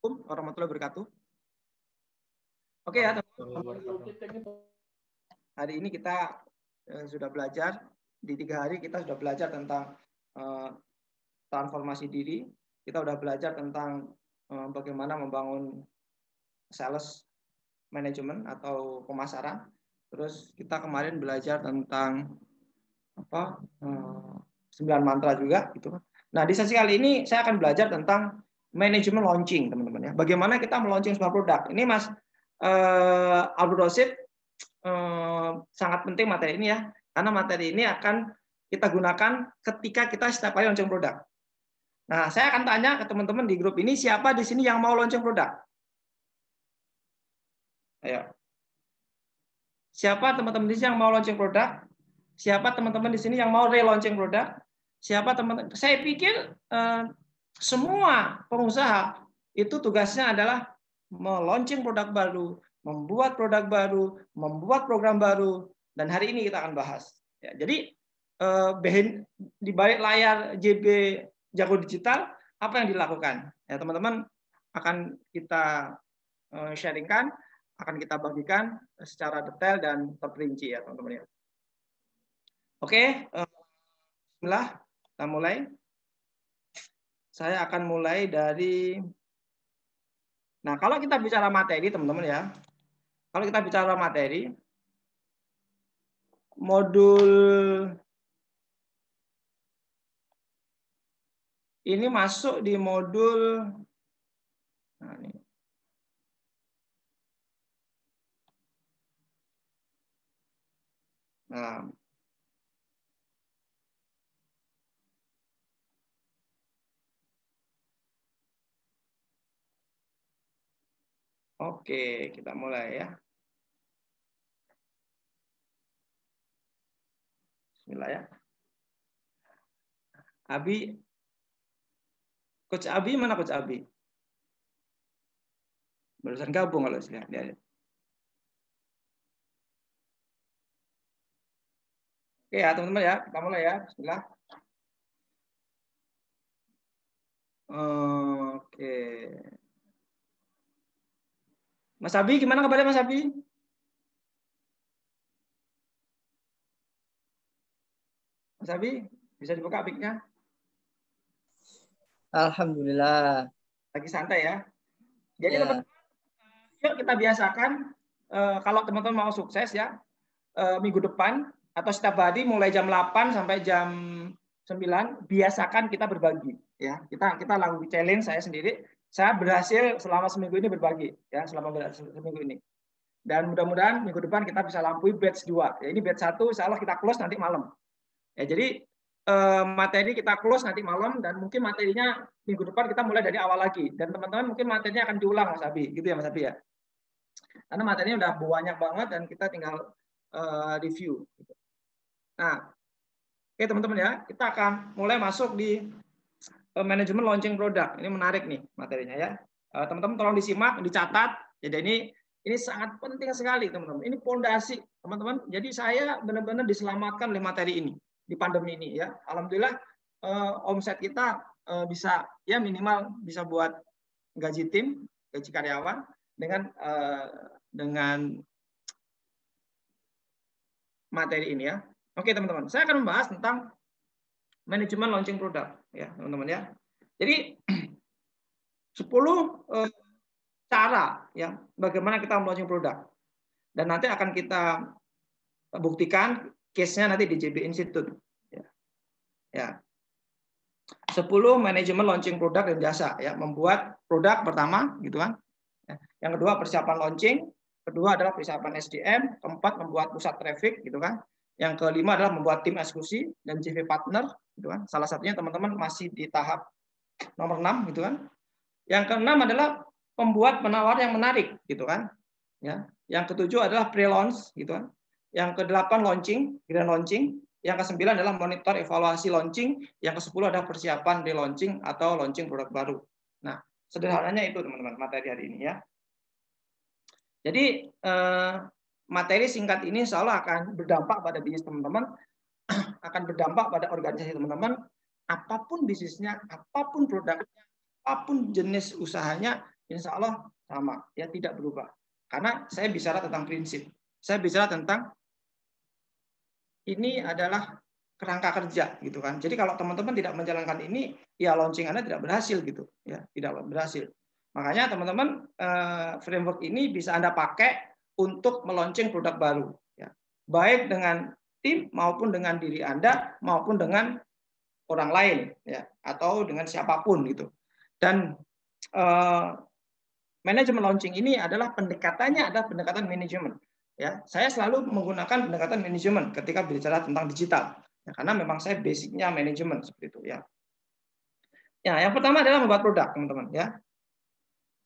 Assalamualaikum warahmatullahi wabarakatuh. Oke ya, teman-teman. Hari ini kita sudah belajar, di 3 hari kita sudah belajar tentang transformasi diri. Kita sudah belajar tentang bagaimana membangun sales management atau pemasaran. Terus kita kemarin belajar tentang 9 mantra juga gitu. Nah, di sesi kali ini saya akan belajar tentang manajemen launching, teman-teman ya. Bagaimana kita meluncing sebuah produk. Ini Mas Abdul Rosid sangat penting materi ini ya, karena materi ini akan kita gunakan ketika kita setiap kali launching produk. Nah, saya akan tanya ke teman-teman di grup ini, siapa di sini yang mau launching produk? Ayo. Siapa teman-teman di sini yang mau launching produk? Siapa teman-teman di sini yang mau relaunching produk? Siapa teman-teman? Saya pikir semua pengusaha itu tugasnya adalah meluncing produk baru, membuat produk baru, membuat program baru, dan hari ini kita akan bahas. Ya, jadi di balik layar JB Jago Digital, apa yang dilakukan? Ya, teman-teman akan kita sharingkan, akan kita bagikan secara detail dan terperinci ya, teman-teman ya. Oke, bismillah, kita mulai. Saya akan mulai dari, nah kalau kita bicara materi teman-teman ya, kalau kita bicara materi, modul ini masuk di modul, nah ini. Nah, oke, kita mulai ya. Bismillah ya. Abi, Coach Abi mana Coach Abi? Barusan gabung kalau saya lihat. Oke ya teman-teman ya, kita mulai ya. Bismillah. Oke. Mas Abi, gimana kabarnya Mas Abi? Mas Abi, bisa dibuka mic-nya? Alhamdulillah. Lagi santai ya. Jadi Ya. teman-teman, yuk kita biasakan kalau teman-teman mau sukses ya, minggu depan atau setiap hari mulai jam 8 sampai jam 9 biasakan kita berbagi ya. Kita lakukan challenge saya sendiri. Saya berhasil selama seminggu ini berbagi ya, selama seminggu ini. Dan mudah-mudahan minggu depan kita bisa lampaui batch 2. Ya, ini batch 1 insyaallah kita close nanti malam. Ya, jadi materi kita close nanti malam dan mungkin materinya minggu depan kita mulai dari awal lagi. Dan teman-teman mungkin materinya akan diulang Mas Abi, gitu ya Mas Abi ya. Karena materinya udah banyak banget dan kita tinggal review. Nah, oke teman-teman ya, kita akan mulai masuk di manajemen launching produk. Ini menarik nih materinya ya. Teman-teman tolong disimak, dicatat. Jadi ini sangat penting sekali teman-teman. Ini pondasi teman-teman. Jadi saya benar-benar diselamatkan oleh materi ini di pandemi ini ya. Alhamdulillah omset kita bisa ya minimal bisa buat gaji tim, gaji karyawan dengan materi ini ya. Oke teman-teman, saya akan membahas tentang manajemen launching produk ya teman-teman ya. Jadi 10 cara ya bagaimana kita launching produk. Dan nanti akan kita buktikan case-nya nanti di JB Institute. Ya. 10 manajemen launching produk dan jasa ya, membuat produk pertama gitu kan. Yang kedua persiapan launching, kedua adalah persiapan SDM, keempat membuat pusat traffic gitu kan. Yang kelima adalah membuat tim eksekusi dan JV partner gitu kan. Salah satunya teman-teman masih di tahap nomor 6 gitu kan. Yang keenam adalah pembuat penawar yang menarik gitu kan. Ya. Yang ketujuh adalah pre-launch gitu kan. Yang kedelapan launching, grand launching. Yang kesembilan adalah monitor evaluasi launching. Yang ke-10 adalah persiapan relaunching atau launching produk baru. Nah, sederhananya itu teman-teman materi hari ini ya. Jadi materi singkat ini insya Allah akan berdampak pada bisnis teman-teman, akan berdampak pada organisasi teman-teman, apapun bisnisnya, apapun produknya, apapun jenis usahanya, Insya Allah sama, ya tidak berubah. Karena saya bicara tentang prinsip. Saya bicara tentang ini adalah kerangka kerja gitu kan. Jadi kalau teman-teman tidak menjalankan ini, ya launching Anda tidak berhasil gitu, ya tidak berhasil. Makanya teman-teman framework ini bisa Anda pakai untuk meluncing produk baru, ya. Baik dengan tim maupun dengan diri Anda maupun dengan orang lain, ya, atau dengan siapapun gitu. Dan manajemen launching ini adalah pendekatannya adalah pendekatan manajemen. Ya, saya selalu menggunakan pendekatan manajemen ketika bicara tentang digital. Ya, karena memang saya basicnya manajemen seperti itu ya. Ya, yang pertama adalah membuat produk, teman-teman ya.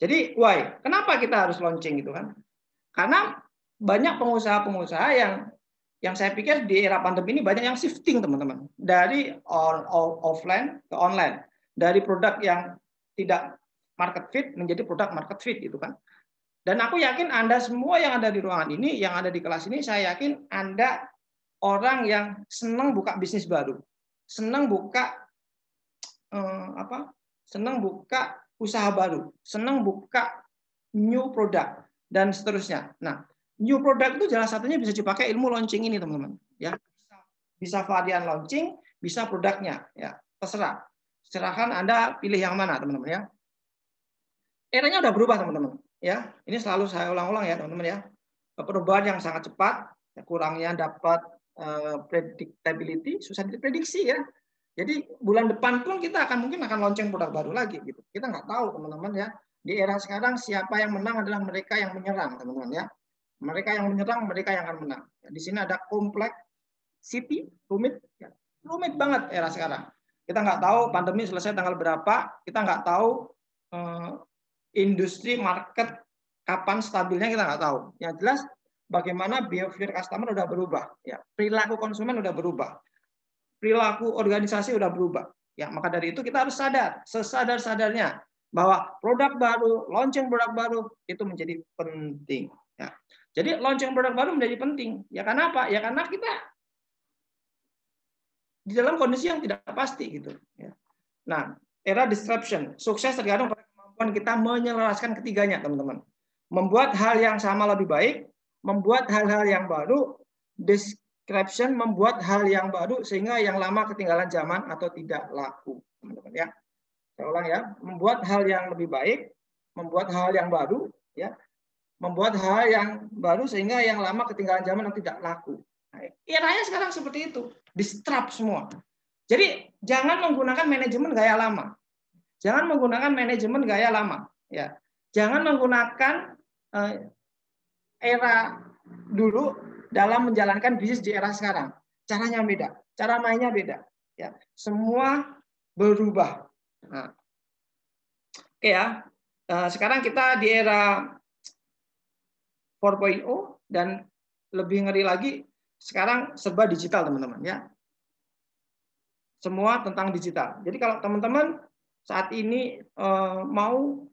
Jadi why? Kenapa kita harus launching gitu kan? Karena banyak pengusaha-pengusaha yang saya pikir di era pandemi ini banyak yang shifting, teman-teman, dari offline ke online, dari produk yang tidak market fit menjadi produk market fit gitu kan. Dan aku yakin Anda semua yang ada di ruangan ini, yang ada di kelas ini, saya yakin Anda orang yang senang buka bisnis baru, senang buka senang buka usaha baru, senang buka new product dan seterusnya. Nah, new product itu salah satunya bisa dipakai ilmu launching ini, teman-teman. Ya, bisa varian launching, bisa produknya, ya terserah. Silahkan Anda pilih yang mana, teman-teman ya. Eranya udah berubah, teman-teman. Ya, ini selalu saya ulang-ulang ya, teman-teman ya. Perubahan yang sangat cepat, kurangnya dapat predictability, susah diprediksi ya. Jadi bulan depan pun kita mungkin akan launching produk baru lagi gitu. Kita nggak tahu, teman-teman ya. Di era sekarang siapa yang menang adalah mereka yang menyerang, teman-teman ya. Mereka yang menyerang, mereka yang akan menang. Di sini ada complexity, rumit, ya. Rumit banget era sekarang. Kita nggak tahu pandemi selesai tanggal berapa, kita nggak tahu industri market kapan stabilnya, kita nggak tahu. Yang jelas bagaimana behavior customer udah berubah, ya perilaku konsumen udah berubah, perilaku organisasi udah berubah. Ya maka dari itu kita harus sadar, sesadar-sadarnya bahwa produk baru, launching produk baru itu menjadi penting. Ya. Jadi launching produk baru menjadi penting. Ya karena apa? Ya karena kita di dalam kondisi yang tidak pasti gitu. Ya. Nah, era disruption, sukses tergantung pada kemampuan kita menyelaraskan ketiganya, teman-teman. Membuat hal yang sama lebih baik, membuat hal-hal yang baru, disruption membuat hal yang baru sehingga yang lama ketinggalan zaman atau tidak laku, teman-teman ya. Saya ulang ya, membuat hal yang lebih baik, membuat hal yang baru, ya, membuat hal yang baru sehingga yang lama ketinggalan zaman atau tidak laku. Nah, eranya sekarang seperti itu, disrupt semua. Jadi jangan menggunakan manajemen gaya lama. Jangan menggunakan manajemen gaya lama, ya. Jangan menggunakan era dulu dalam menjalankan bisnis di era sekarang. Caranya beda, cara mainnya beda, ya. Semua berubah. Nah, oke ya. Sekarang kita di era 4.0 dan lebih ngeri lagi sekarang serba digital, teman-teman ya. Semua tentang digital. Jadi kalau teman-teman saat ini mau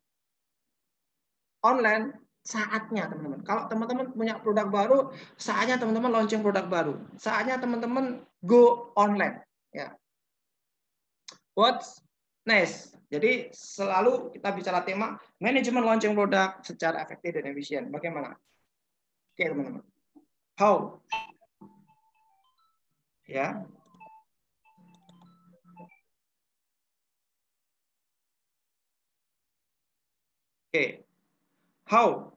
online, saatnya teman-teman. Kalau teman-teman punya produk baru, saatnya teman-teman launching produk baru. Saatnya teman-teman go online. Ya. What's next? Jadi selalu kita bicara tema manajemen launching produk secara efektif dan efisien. Bagaimana? Oke teman-teman. How? Ya. Oke. How?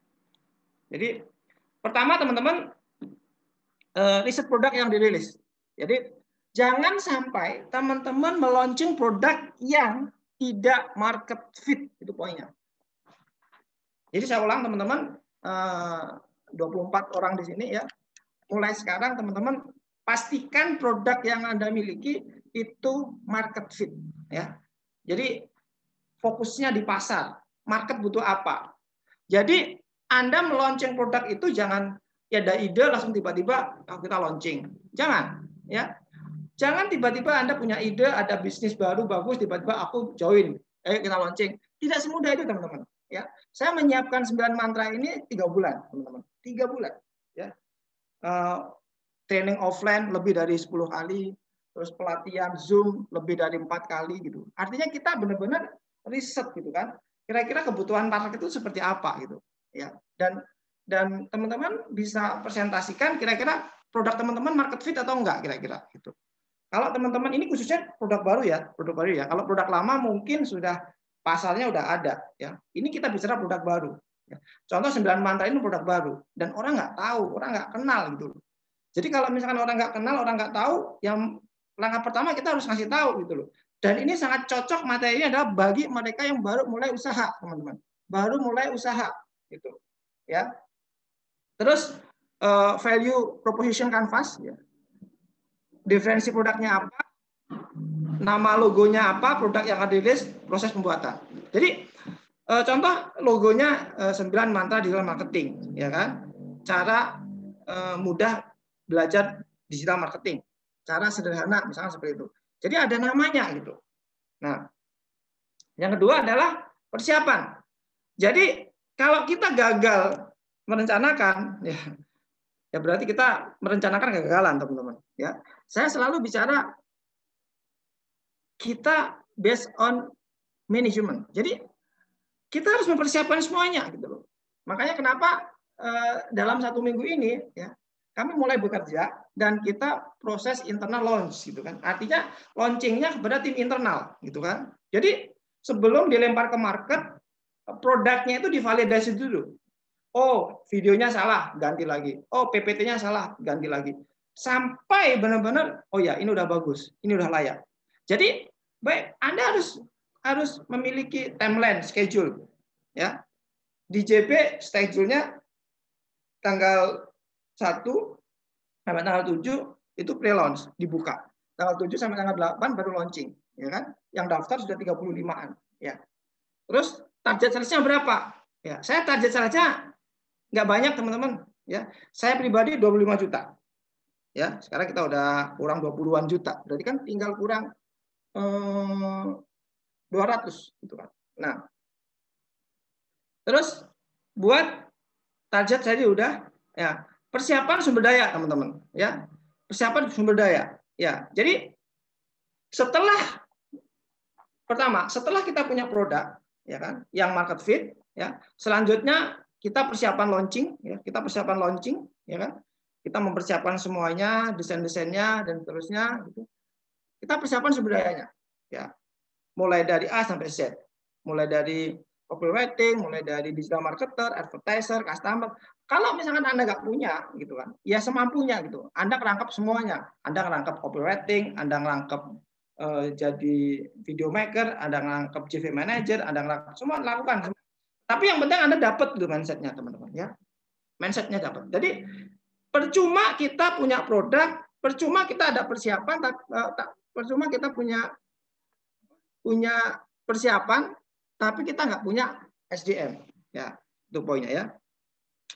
Jadi pertama teman-teman riset produk yang dirilis. Jadi jangan sampai teman-teman meluncing produk yang tidak market fit, itu poinnya. Jadi saya ulang teman-teman, 24 orang di sini ya. Mulai sekarang teman-teman pastikan produk yang Anda miliki itu market fit ya. Jadi fokusnya di pasar, market butuh apa. Jadi Anda meluncing produk itu jangan ya ada ide langsung tiba-tiba kita launching. Jangan ya. Jangan tiba-tiba Anda punya ide, ada bisnis baru bagus, tiba-tiba aku join, ayo kita launching. Tidak semudah itu teman-teman. Ya, saya menyiapkan 9 mantra ini 3 bulan, teman-teman. 3 bulan. Ya, training offline lebih dari 10 kali, terus pelatihan Zoom lebih dari 4 kali gitu. Artinya kita benar-benar riset gitu kan. kira-kira kebutuhan market itu seperti apa gitu ya. Dan teman-teman bisa presentasikan kira-kira produk teman-teman market fit atau enggak kira-kira gitu. Kalau teman-teman ini khususnya produk baru ya. Kalau produk lama mungkin sudah pasarnya udah ada ya. Ini kita bicara produk baru. Ya. Contoh 9 mantra ini produk baru dan orang nggak tahu, orang nggak kenal gitu. Jadi kalau misalkan orang nggak kenal, orang nggak tahu, yang langkah pertama kita harus ngasih tahu gitu loh. Dan ini sangat cocok materi ini adalah bagi mereka yang baru mulai usaha, teman-teman. Baru mulai usaha gitu. Ya. Terus value proposition canvas ya. Diferensi produknya apa, nama logonya apa, produk yang akan dirilis, proses pembuatan. Jadi contoh logonya 9 mantra digital marketing, ya kan? Cara mudah belajar digital marketing, cara sederhana, misalnya seperti itu. Jadi ada namanya gitu. Nah, yang kedua adalah persiapan. Jadi kalau kita gagal merencanakan, ya berarti kita merencanakan kegagalan, teman-teman. Ya, saya selalu bicara kita based on management. Jadi kita harus mempersiapkan semuanya, gitu loh. Makanya kenapa dalam 1 minggu ini, ya, kami mulai bekerja dan kita proses internal launch, gitu kan. Artinya launchingnya kepada tim internal, gitu kan. Jadi sebelum dilempar ke market, produknya itu divalidasi dulu. Oh, videonya salah, ganti lagi. Oh, PPT-nya salah, ganti lagi. Sampai benar-benar, oh ya, ini udah bagus, ini udah layak. Jadi, baik, Anda harus memiliki timeline, schedule. Ya. Di JP, schedule-nya tanggal 1 sampai tanggal 7 itu pre-launch, dibuka. Tanggal 7 sampai tanggal 8 baru launching. Ya kan? Yang daftar sudah 35-an. Ya. Terus, target sales-nya berapa? Ya, saya target sales-nya nggak banyak, teman-teman, ya. Saya pribadi 25 juta. Ya, sekarang kita udah kurang 20-an juta. Berarti kan tinggal kurang 200 gitu kan. Nah, terus buat target saya udah ya, persiapan sumber daya, teman-teman, ya. Persiapan sumber daya. Ya. Jadi setelah kita punya produk, ya kan, yang market fit, ya. Selanjutnya kita persiapan launching, ya, ya kan? Kita mempersiapkan semuanya, desain-desainnya dan seterusnya, gitu. Kita persiapan sumber dayanya, ya. Mulai dari A sampai Z, mulai dari copywriting, mulai dari digital marketer, advertiser, customer. Kalau misalkan Anda nggak punya, gitu kan, ya semampunya gitu. Anda kerangkap semuanya. Anda kerangkap copywriting, Anda kerangkap jadi video maker, Anda kerangkap CV manager, Anda kerangkap semua, lakukan. Tapi yang penting Anda dapat gitu mindset-nya, teman-teman, ya. Mindset-nya dapat. Jadi percuma kita punya produk, percuma kita ada persiapan, percuma kita punya persiapan, tapi kita nggak punya SDM. Ya, itu poinnya, ya.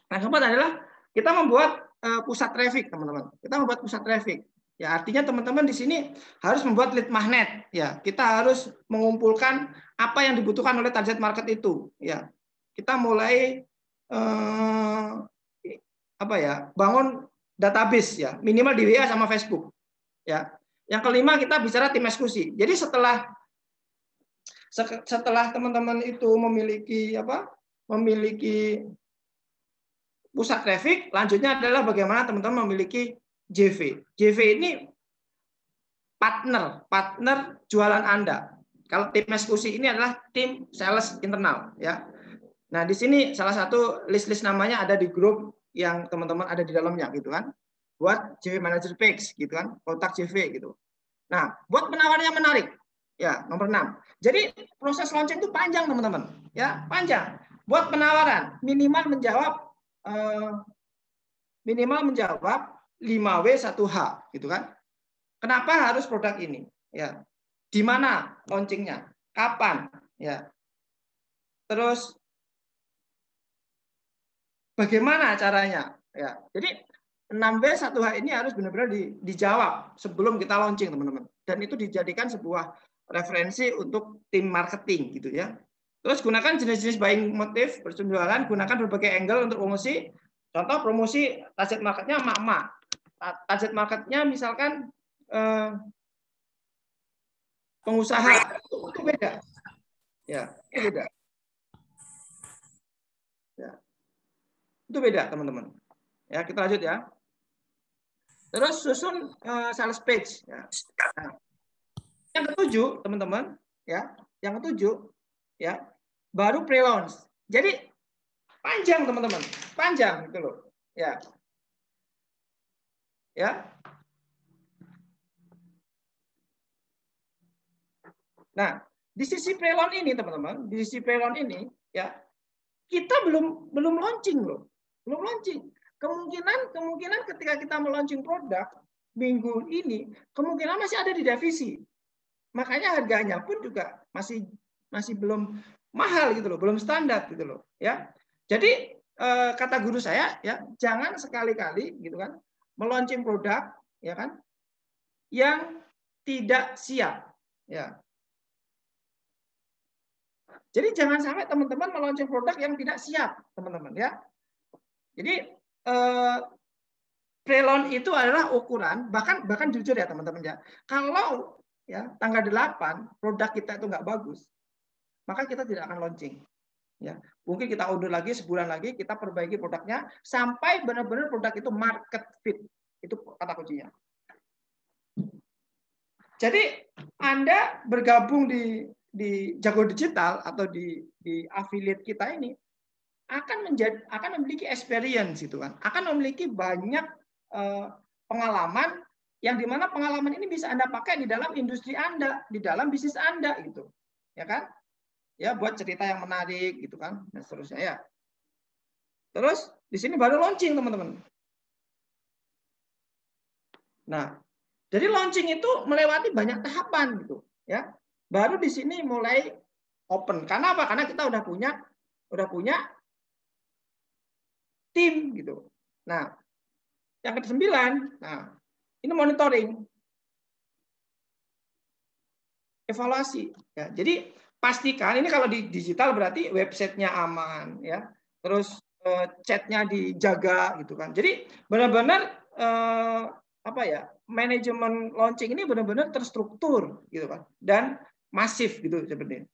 Nah, keempat adalah kita membuat pusat traffic, teman-teman. Kita membuat pusat traffic. Ya, artinya teman-teman di sini harus membuat lead magnet. Ya, kita harus mengumpulkan apa yang dibutuhkan oleh target market itu. Ya, kita mulai bangun database, ya, minimal di WA sama Facebook. Ya, yang kelima kita bicara tim eksekusi. Jadi setelah teman-teman itu memiliki pusat traffic, lanjutnya adalah bagaimana teman-teman memiliki JV. JV ini partner jualan Anda. Kalau tim eksekusi ini adalah tim sales internal, ya. Nah, di sini salah satu list namanya ada di grup yang teman-teman ada di dalamnya, gitu kan. Buat JV Manager Page, gitu kan, kontak JV gitu. Nah, buat penawarannya menarik. Ya, nomor 6. Jadi proses launching itu panjang, teman-teman. Ya, panjang. Buat penawaran minimal menjawab 5W 1H, gitu kan. Kenapa harus produk ini? Ya. Di mana launchingnya? Kapan? Ya. Terus bagaimana caranya? Ya. Jadi 6W 1H ini harus benar-benar dijawab sebelum kita launching, teman-teman. Dan itu dijadikan sebuah referensi untuk tim marketing, gitu ya. Terus gunakan jenis-jenis buying motif berjualan, gunakan berbagai angle untuk promosi. Contoh promosi target marketnya emak-emak. Target marketnya misalkan pengusaha, itu beda. Ya, itu beda. Itu beda, teman-teman. Ya, kita lanjut ya. Terus susun sales page. Ya. Nah, yang ketujuh, teman-teman, ya, yang ketujuh, ya, baru pre-launch. Jadi panjang, teman-teman, panjang gitu loh. Ya, ya. Nah, di sisi pre-launch ini, teman-teman, di sisi pre-launch ini, ya, kita belum launching loh, belum launching. Kemungkinan ketika kita melaunching produk minggu ini, kemungkinan masih ada di divisi. Makanya harganya pun juga masih belum mahal gitu loh, belum standar gitu loh, ya. Jadi kata guru saya, ya, jangan sekali-kali gitu kan melaunching produk, ya kan, yang tidak siap, ya. Jadi jangan sampai teman-teman melaunching produk yang tidak siap, teman-teman, ya. Jadi pre-launch itu adalah ukuran, bahkan jujur ya teman-teman ya. Kalau ya tanggal 8 produk kita itu nggak bagus, maka kita tidak akan launching. Ya, mungkin kita undur lagi sebulan lagi, kita perbaiki produknya sampai benar-benar produk itu market fit. Itu kata kuncinya. Jadi Anda bergabung di Jago Digital atau di affiliate kita ini akan memiliki experience gitu kan, akan memiliki banyak pengalaman yang dimana pengalaman ini bisa Anda pakai di dalam industri Anda, di dalam bisnis Anda gitu, ya kan? Ya, buat cerita yang menarik gitu kan, dan seterusnya ya. Terus di sini baru launching, teman-teman. Nah, jadi launching itu melewati banyak tahapan gitu, ya. Baru di sini mulai open. Karena apa? Karena kita udah punya tim gitu. Nah, yang ke-9, nah, ini monitoring, evaluasi. Ya, jadi pastikan ini kalau di digital berarti websitenya aman, ya. Terus chatnya dijaga gitu kan. Jadi benar-benar apa ya, manajemen launching ini benar-benar terstruktur gitu kan, dan masif gitu seperti ini.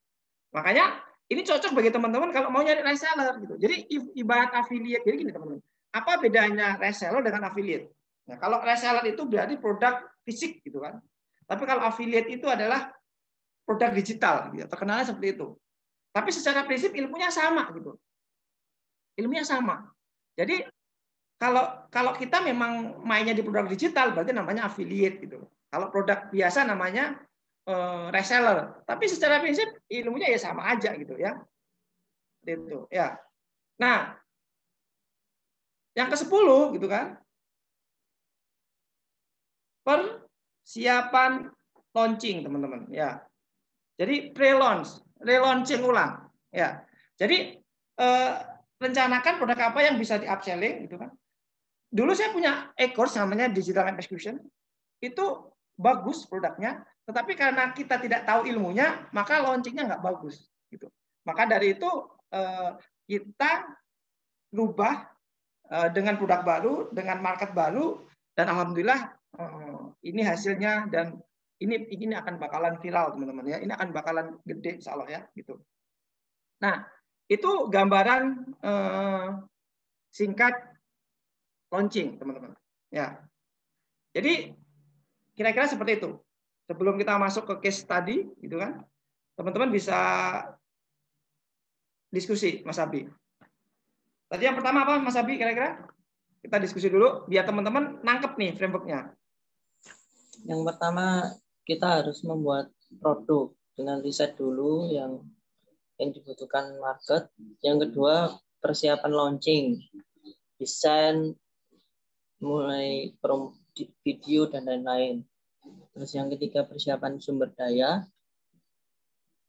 Makanya ini cocok bagi teman-teman kalau mau nyari reseller gitu. Jadi ibarat affiliate. Jadi gini teman-teman, apa bedanya reseller dengan affiliate? Nah, kalau reseller itu berarti produk fisik gitu kan. Tapi kalau affiliate itu adalah produk digital, gitu. Terkenalnya seperti itu. Tapi secara prinsip ilmunya sama gitu. Ilmunya sama. Jadi kalau kita memang mainnya di produk digital berarti namanya affiliate gitu. Kalau produk biasa namanya reseller. Tapi secara prinsip ilmunya ya sama aja gitu ya. Itu ya. Nah, yang ke-10 gitu kan. Persiapan launching, teman-teman, ya. Jadi pre-launch, relaunching ulang, ya. Jadi rencanakan produk apa yang bisa di-upselling gitu kan. Dulu saya punya e-course namanya Digital Execution. Itu bagus produknya, tetapi karena kita tidak tahu ilmunya, maka launchingnya nggak bagus gitu. Maka dari itu kita rubah dengan produk baru, dengan market baru, dan alhamdulillah ini hasilnya, dan ini akan bakalan viral, teman-teman ya. Ini akan bakalan gede insya Allah ya gitu. Nah, itu gambaran singkat launching, teman-teman. Ya. Jadi kira-kira seperti itu. Sebelum kita masuk ke case tadi, gitu kan, teman-teman bisa diskusi, Mas Abi. Tadi yang pertama apa, Mas Abi, kira-kira? Kita diskusi dulu, biar teman-teman nangkep nih framework-nya. Yang pertama, kita harus membuat produk dengan riset dulu yang dibutuhkan market. Yang kedua, persiapan launching, desain, mulai video dan lain-lain. Terus yang ketiga, persiapan sumber daya.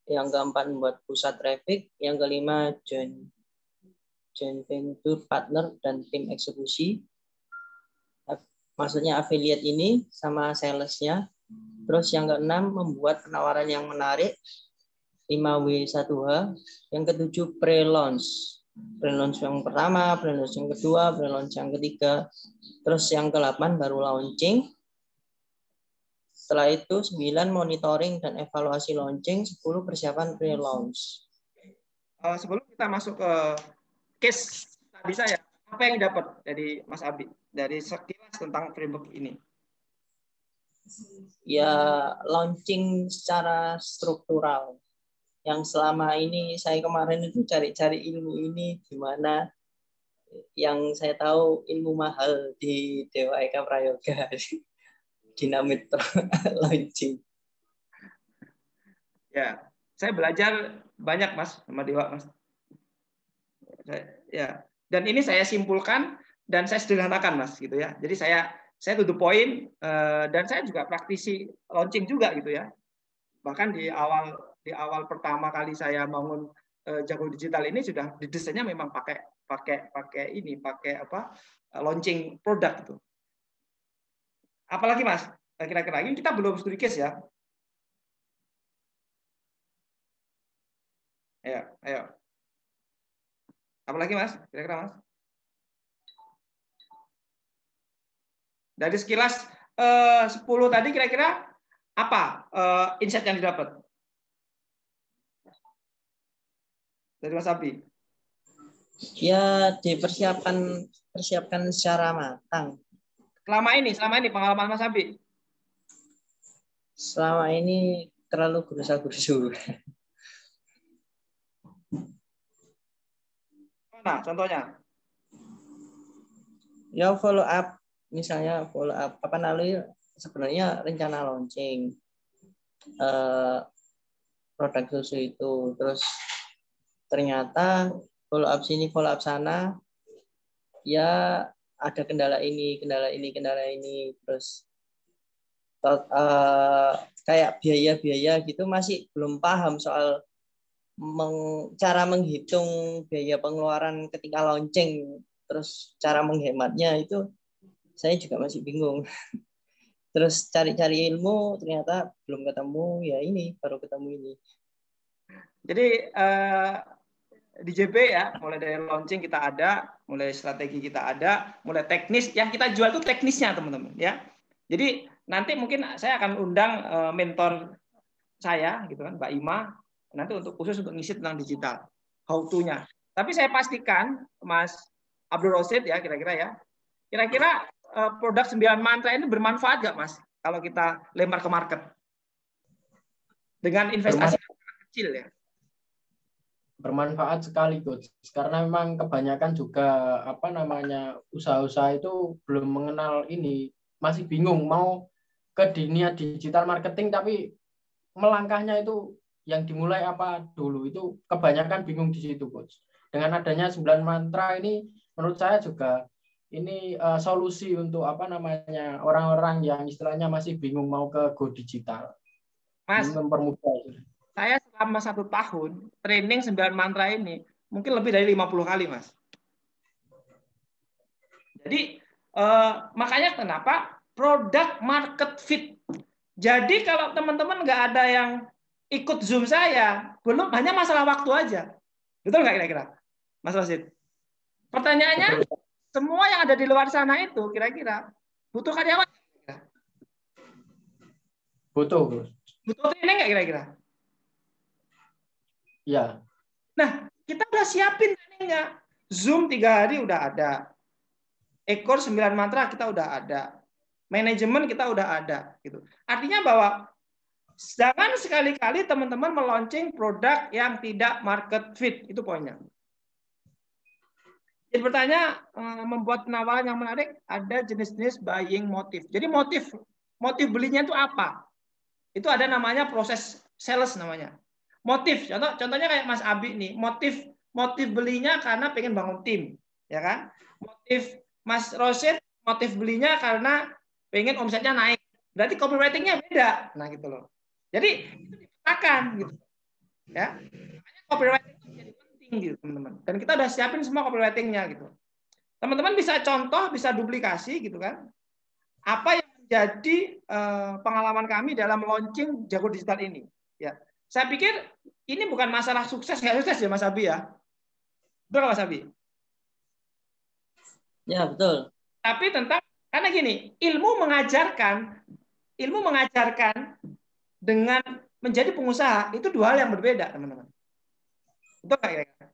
Yang keempat, membuat pusat traffic. Yang kelima, joint venture partner dan tim eksekusi. Maksudnya affiliate ini sama salesnya. Terus yang keenam, membuat penawaran yang menarik. 5W1H. Yang ketujuh, pre-launch. Pre-launch yang pertama, pre-launch yang kedua, pre-launch yang ketiga. Terus yang ke-8 baru launching. Setelah itu 9 monitoring dan evaluasi launching, 10 persiapan pre-launch. Sebelum kita masuk ke case tadi saya, Apa yang dapat dari Mas Abi dari sekilas tentang framework ini? Ya, launching secara struktural. Yang selama ini saya kemarin itu cari-cari ilmu ini di mana, yang saya tahu ilmu mahal di Dewa Eka Prayoga. Dinamit launching. Ya, saya belajar banyak Mas sama Dewa Mas. Ya, dan ini saya simpulkan dan saya sederhanakan Mas gitu ya. Jadi saya to the point, dan saya juga praktisi launching juga gitu ya. Bahkan di awal pertama kali saya bangun Jago Digital ini sudah didesainnya memang pakai apa, launching produk itu. Apalagi Mas, kira-kira ini kita belum studi case ya. Ayo. Apalagi Mas, kira-kira Mas? Dari sekilas 10 tadi kira-kira apa insight yang didapat dari Mas Abi? Ya, persiapkan secara matang. Selama ini pengalaman Mas Abi? Selama ini terlalu gerusa-gerusu. Nah, contohnya? Ya, follow up. Misalnya follow up. Apa namanya, sebenarnya rencana launching produk susu itu. Terus ternyata follow up sini, follow up sana. Ya, ada kendala ini. Terus kayak biaya-biaya gitu masih belum paham soal cara menghitung biaya pengeluaran ketika launching, terus cara menghematnya itu saya juga masih bingung. Terus cari-cari ilmu ternyata belum ketemu, ya ini baru ketemu ini. Jadi di JB ya, mulai dari launching kita ada, mulai strategi kita ada, mulai teknis, yang kita jual itu teknisnya teman-teman ya. Jadi nanti mungkin saya akan undang mentor saya gitu kan, Mbak Ima, nanti khusus untuk ngisi tentang digital, how to-nya. Tapi saya pastikan Mas Abdul Rosid ya, kira-kira produk 9 mantra ini bermanfaat nggak Mas kalau kita lempar ke market dengan investasi kecil ya? Bermanfaat sekali Coach, karena memang kebanyakan juga usaha-usaha itu belum mengenal ini, masih bingung mau ke dunia digital marketing, tapi melangkahnya itu yang dimulai apa dulu, itu kebanyakan bingung di situ Coach. Dengan adanya 9 mantra ini menurut saya juga ini solusi untuk orang-orang yang istilahnya masih bingung mau ke go digital. Mas, mempermudah. Saya selama 1 tahun training 9 mantra ini mungkin lebih dari 50 kali Mas. Jadi makanya kenapa produk market fit. Jadi kalau teman-teman nggak ada yang ikut Zoom saya, belum, hanya masalah waktu aja. Betul nggak kira-kira, Mas Rosid? Pertanyaannya, betul. Semua yang ada di luar sana itu kira-kira butuh karyawan? Butuh. Butuh training nggak kira-kira? Ya. Nah, kita udah siapin trainingnya. Zoom 3 hari udah ada. Ekor 9 mantra kita udah ada. Manajemen kita udah ada. Gitu. Artinya bahwa jangan sekali-kali teman-teman meluncing produk yang tidak market fit. Itu poinnya. Jadi bertanya, membuat penawaran yang menarik, ada jenis-jenis buying motif. Jadi motif belinya itu apa? Itu ada namanya proses sales namanya. Motif, contohnya kayak Mas Abi nih, motif belinya karena pengen bangun tim, ya kan? Motif Mas Rosid, motif belinya karena pengen omsetnya naik. Berarti copywriting-nya beda. Nah, gitu loh. Jadi itu dipetakan gitu. Ya. Makanya copywriting itu menjadi penting gitu, teman-teman. Dan kita udah siapin semua copywriting-nya gitu. Teman-teman bisa contoh, bisa duplikasi gitu kan. Apa yang menjadi pengalaman kami dalam launching Jago Digital ini. Ya. Saya pikir ini bukan masalah sukses nggak sukses ya Mas Abi ya. Betul Mas Abi? Ya, betul. Tapi karena gini, ilmu mengajarkan dengan menjadi pengusaha itu 2 hal yang berbeda, teman-teman. Betul nggak kira-kira?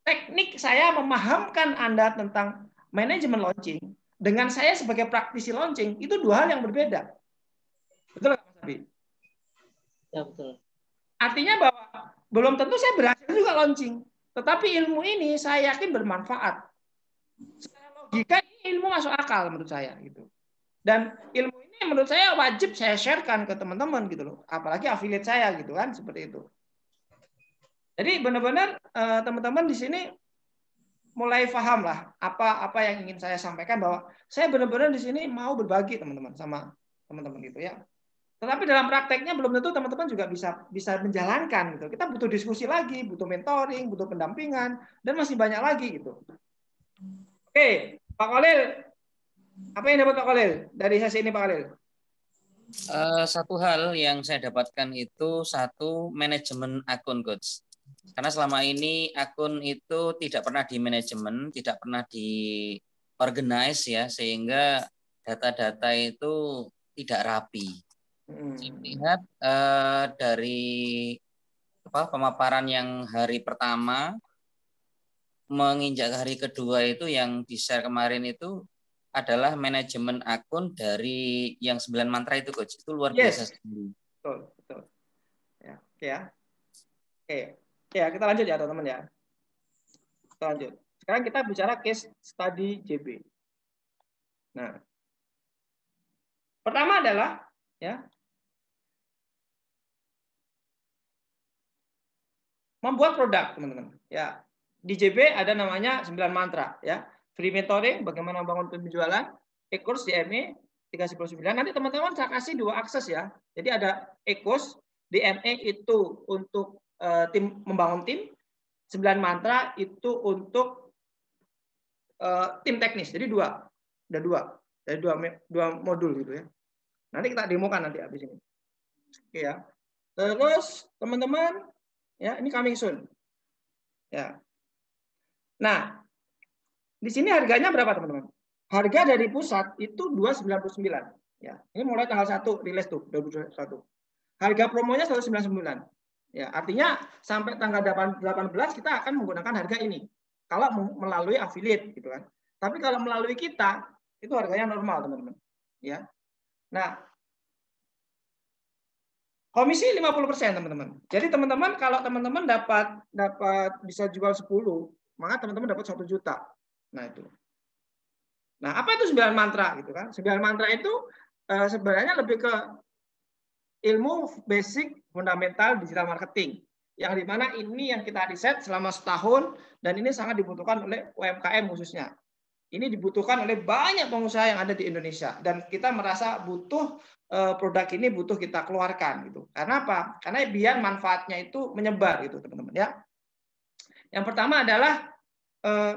teknik saya memahamkan Anda tentang manajemen launching dengan saya sebagai praktisi launching itu dua hal yang berbeda. Betul nggak Mas Abi? Ya, betul. Artinya bahwa belum tentu saya berhasil juga launching, tetapi ilmu ini saya yakin bermanfaat. Secara logika ini ilmu masuk akal menurut saya gitu. Dan ilmu ini menurut saya wajib saya sharekan ke teman-teman gitu loh, apalagi affiliate saya gitu kan, seperti itu. Jadi benar-benar teman-teman di sini mulai paham lah apa yang ingin saya sampaikan, bahwa saya benar-benar di sini mau berbagi teman-teman sama teman-teman gitu ya. Tetapi dalam prakteknya belum tentu teman-teman juga bisa menjalankan gitu. Kita butuh diskusi lagi, butuh mentoring, butuh pendampingan, dan masih banyak lagi gitu. Oke, Pak Khalil, apa yang dapat Pak Khalil dari sesi ini Pak Khalil? Satu hal yang saya dapatkan itu satu, manajemen akun, Coach. Karena selama ini akun itu tidak pernah di manajemen, tidak pernah di organize ya, sehingga data-data itu tidak rapi. Saya lihat dari pemaparan yang hari pertama menginjak hari kedua itu yang di-share kemarin itu adalah manajemen akun dari yang 9 mantra itu, Coach. Itu luar biasa sekali. Betul. Ya, oke ya. Oke. Ya, kita lanjut ya, teman-teman ya. Kita lanjut. Sekarang kita bicara case study JB. Nah, pertama adalah ya, membuat produk, teman-teman. Ya, di JB ada namanya 9 mantra ya. Free mentoring, bagaimana membangun penjualan, e-course DME 399. Nanti teman-teman saya kasih 2 akses ya. Jadi ada e-course, DME itu untuk tim membangun tim, 9 mantra itu untuk tim teknis. Jadi ada dua modul gitu ya. Nanti kita demokan nanti habis ini. Oke ya. Terus teman-teman ya, ini coming soon. Ya. Nah, di sini harganya berapa teman-teman? Harga dari pusat itu 299 ya. Ini mulai tanggal 1 rilis tuh 2021. Harga promonya 199. Ya, artinya sampai tanggal 18 kita akan menggunakan harga ini. Kalau melalui affiliate gitu kan. Tapi kalau melalui kita itu harganya normal, teman-teman. Ya. Nah, komisi 50%, teman-teman. Jadi teman-teman kalau teman-teman dapat bisa jual 10, maka teman-teman dapat 1 juta. Nah, itu. Nah, apa itu 9 mantra gitu kan? 9 mantra itu sebenarnya lebih ke ilmu basic fundamental digital marketing. Yang dimana ini yang kita riset selama setahun dan ini sangat dibutuhkan oleh UMKM khususnya. Ini dibutuhkan oleh banyak pengusaha yang ada di Indonesia dan kita merasa butuh produk ini butuh kita keluarkan gitu. Karena apa? Karena biar manfaatnya itu menyebar gitu, teman-teman ya. Yang pertama adalah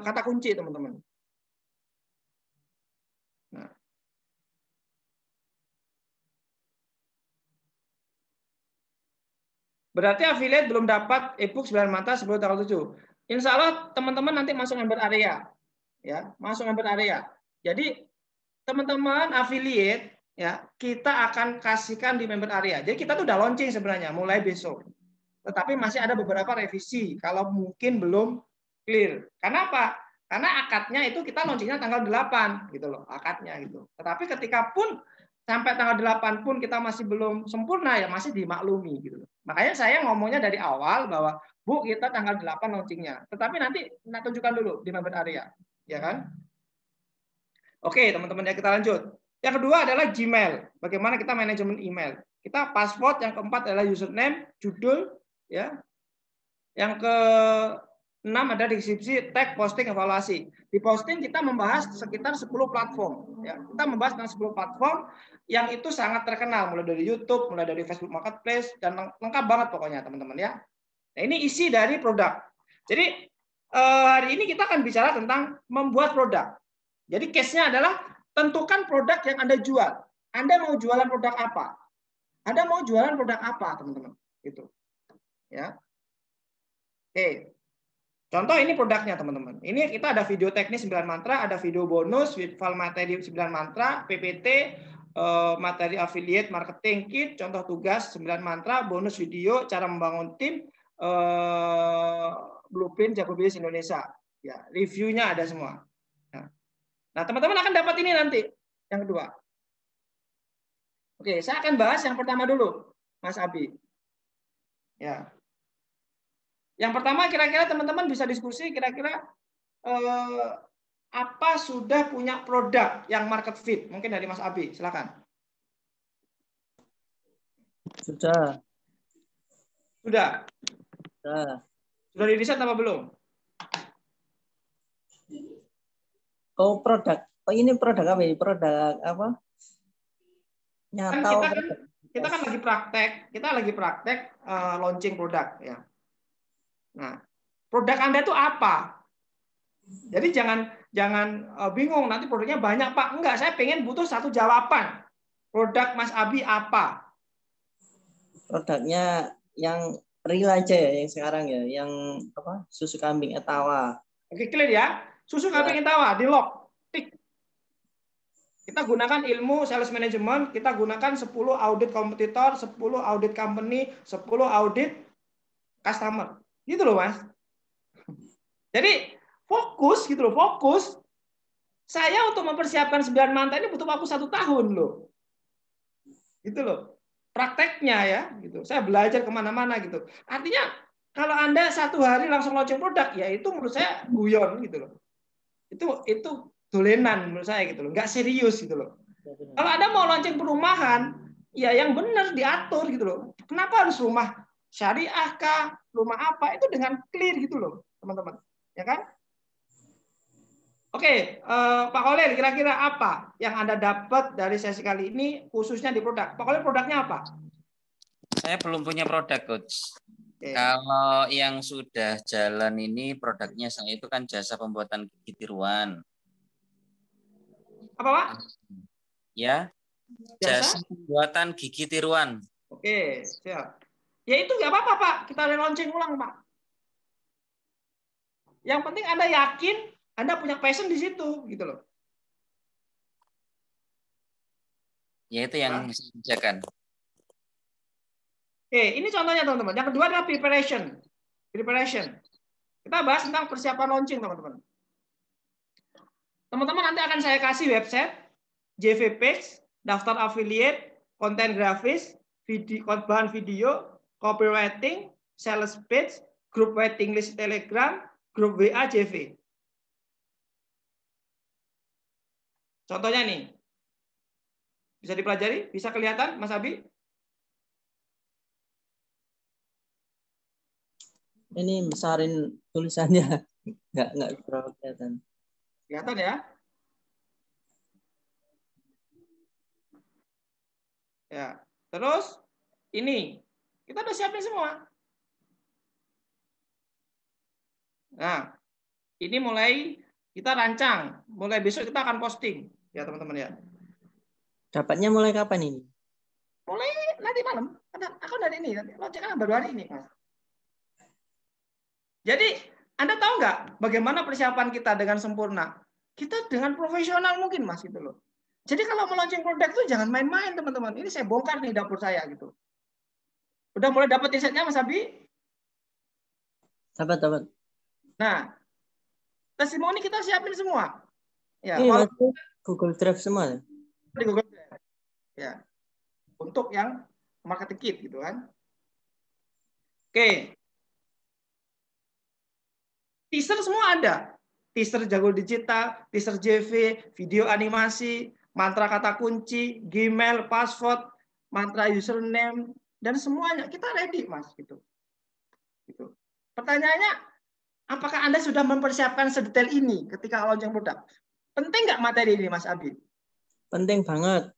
kata kunci, teman-teman. Nah. Berarti affiliate belum dapat e-book 9 mantra sebelum tanggal 7. Insya Allah teman-teman nanti masuk member area. Ya, masuk member area. Jadi teman-teman affiliate ya, kita akan kasihkan di member area. Jadi kita tuh udah launching sebenarnya mulai besok. Tetapi masih ada beberapa revisi kalau mungkin belum clear. Karena apa? Karena akadnya itu kita launchingnya tanggal 8 gitu loh, akadnya gitu. Tetapi ketika pun sampai tanggal 8 pun kita masih belum sempurna ya, masih dimaklumi gitu loh. Makanya saya ngomongnya dari awal bahwa Bu, kita tanggal 8 launchingnya. Tetapi nanti kita tunjukkan dulu di member area. Ya kan? Oke, teman-teman ya, kita lanjut. Yang kedua adalah Gmail. Bagaimana kita manajemen email? Kita password, yang keempat adalah username, judul, ya. Yang ke-6 ada deskripsi, tag, posting, evaluasi. Di posting kita membahas sekitar 10 platform, ya. Kita membahas tentang 10 platform yang itu sangat terkenal, mulai dari YouTube, mulai dari Facebook Marketplace, dan lengkap banget pokoknya, teman-teman ya. Nah, ini isi dari produk. Jadi hari ini kita akan bicara tentang membuat produk. Jadi case-nya adalah tentukan produk yang Anda jual. Anda mau jualan produk apa? Anda mau jualan produk apa, teman-teman? Gitu. Ya. Oke. Contoh ini produknya, teman-teman. Ini kita ada video teknis 9 mantra, ada video bonus, file materi 9 mantra, PPT, materi affiliate marketing kit, contoh tugas 9 mantra, bonus video, cara membangun tim, blueprint jago bisnis Indonesia. Ya, reviewnya ada semua. Nah, teman-teman akan dapat ini nanti yang kedua. Oke, saya akan bahas yang pertama dulu, Mas Abi. Ya. Yang pertama kira-kira teman-teman bisa diskusi kira-kira apa sudah punya produk yang market fit? Mungkin dari Mas Abi, silakan. Sudah. Sudah. Sudah. Sudah diriset apa belum? Oh, produk. Oh, ini produk apa ini? Produk apa? Nyata. Kita kan lagi praktek launching produk ya. Nah, produk Anda itu apa? Jadi jangan bingung nanti produknya banyak Pak. Enggak, saya pengen butuh satu jawaban. Produk Mas Abi apa? Produknya yang real aja ya, yang sekarang ya, yang apa? Susu kambing Etawa. Oke, clear ya. Susu kambing Etawa di lock. Tik. Kita gunakan ilmu sales management, kita gunakan 10 audit kompetitor, 10 audit company, 10 audit customer. Gitu loh, Mas. Jadi fokus gitu loh, fokus. Saya untuk mempersiapkan 9 mantan ini butuh waktu 1 tahun loh. Gitu loh. Prakteknya ya, gitu. Saya belajar kemana-mana gitu. Artinya kalau Anda 1 hari langsung launching produk, ya itu menurut saya guyon gitu loh. Itu dolenan menurut saya gitu loh, nggak serius gitu loh. Kalau Anda mau launching perumahan, ya yang benar diatur gitu loh. Kenapa harus rumah syariah kah, rumah apa? Itu dengan clear gitu loh, teman-teman. Ya kan? Oke, Pak Kolil, kira-kira apa yang Anda dapat dari sesi kali ini khususnya di produk? Pak Kolil, produknya apa? Saya belum punya produk, Coach. Kalau yang sudah jalan ini produknya saya itu kan jasa pembuatan gigi tiruan. Apa, Pak? Ya, jasa pembuatan gigi tiruan. Oke, siap. Ya itu nggak apa-apa, Pak. Kita launching ulang, Pak. Yang penting Anda yakin, Anda punya passion di situ, gitu loh. Ya itu yang saya kerjakan. Oke, ini contohnya teman-teman. Yang kedua adalah preparation. Kita bahas tentang persiapan launching, teman-teman. Teman-teman nanti akan saya kasih website, JV Page, daftar affiliate, konten grafis, bahan video, copywriting, sales page, grup waiting list Telegram, grup WA JV. Contohnya nih. Bisa dipelajari? Bisa kelihatan, Mas Abi? Ini besarin tulisannya, nggak terlalu kelihatan. Kelihatan ya? Ya. Terus ini kita udah siapin semua. Nah, ini mulai kita rancang, mulai besok kita akan posting ya teman-teman ya. Dapatnya mulai kapan ini? Mulai nanti malam. Akan dari ini, launching kan baru hari ini, Mas. Jadi, Anda tahu nggak bagaimana persiapan kita dengan sempurna? Kita dengan profesional mungkin, Mas, gitu loh. Jadi kalau mau launching produk itu jangan main-main, teman-teman. Ini saya bongkar nih dapur saya gitu. Udah mulai dapat insight-nya, Mas Abi? Dapat. Nah, testimoni kita siapin semua. Ya, ini masuk Google Drive semua. Di Google Drive. Ya. Untuk yang marketing kit gitu kan. Oke. Teaser semua ada. Teaser jago digital, teaser JV, video animasi, mantra kata kunci, Gmail, password, mantra username, dan semuanya kita ready, Mas. Gitu. Pertanyaannya, apakah Anda sudah mempersiapkan sedetail ini ketika launching produk? Penting nggak materi ini, Mas Abi? Penting banget.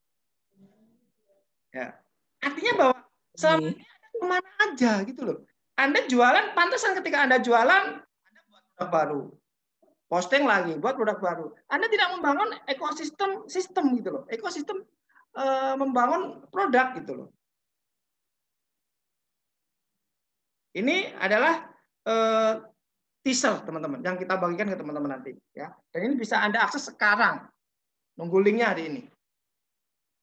Ya. Artinya bahwa selama ini Anda kemana aja gitu loh. Anda jualan, pantesan ketika Anda jualan, Anda buat produk baru. Posting lagi, buat produk baru. Anda tidak membangun ekosistem gitu loh. Ekosistem membangun produk gitu loh. Ini adalah teaser teman-teman yang kita bagikan ke teman-teman nanti ya. Dan ini bisa Anda akses sekarang. Nunggu linknya hari ini.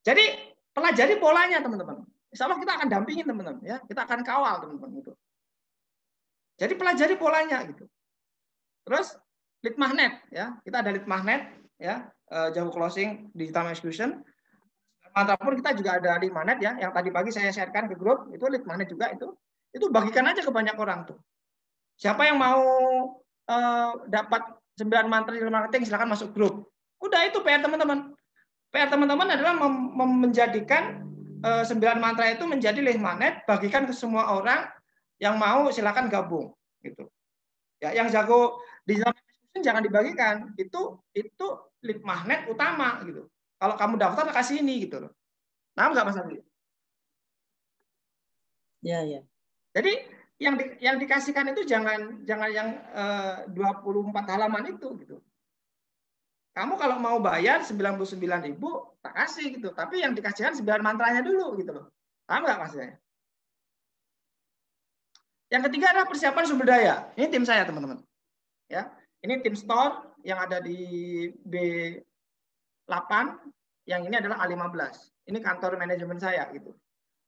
Jadi pelajari polanya teman-teman. Insya Allah kita akan dampingin teman-teman ya. Kita akan kawal teman-teman itu. Jadi pelajari polanya gitu. Terus lead magnet ya, kita ada lead magnet ya, Yahoo Closing, digital execution. Mantra pun kita juga ada lead magnet ya, yang tadi pagi saya sharekan ke grup, itu lead magnet juga itu bagikan aja ke banyak orang tuh. Siapa yang mau dapat 9 mantra di marketing silakan masuk grup. Udah itu PR teman-teman. PR teman-teman adalah menjadikan 9 mantra itu menjadi lead magnet, bagikan ke semua orang yang mau silakan gabung gitu. Ya, yang jago digital marketing jangan dibagikan. Itu lead magnet utama gitu. Kalau kamu daftar kasih ini gitu loh. Paham nggak Mas Andi? Ya, ya. Jadi yang dikasihkan itu jangan yang 24 halaman itu gitu. Kamu kalau mau bayar 99.000 tak kasih gitu. Tapi yang dikasihkan 9 mantranya dulu gitu loh. Paham nggak maksudnya? Yang ketiga adalah persiapan sumber daya. Ini tim saya teman-teman. Ya, ini tim store yang ada di B8. Yang ini adalah A15. Ini kantor manajemen saya gitu.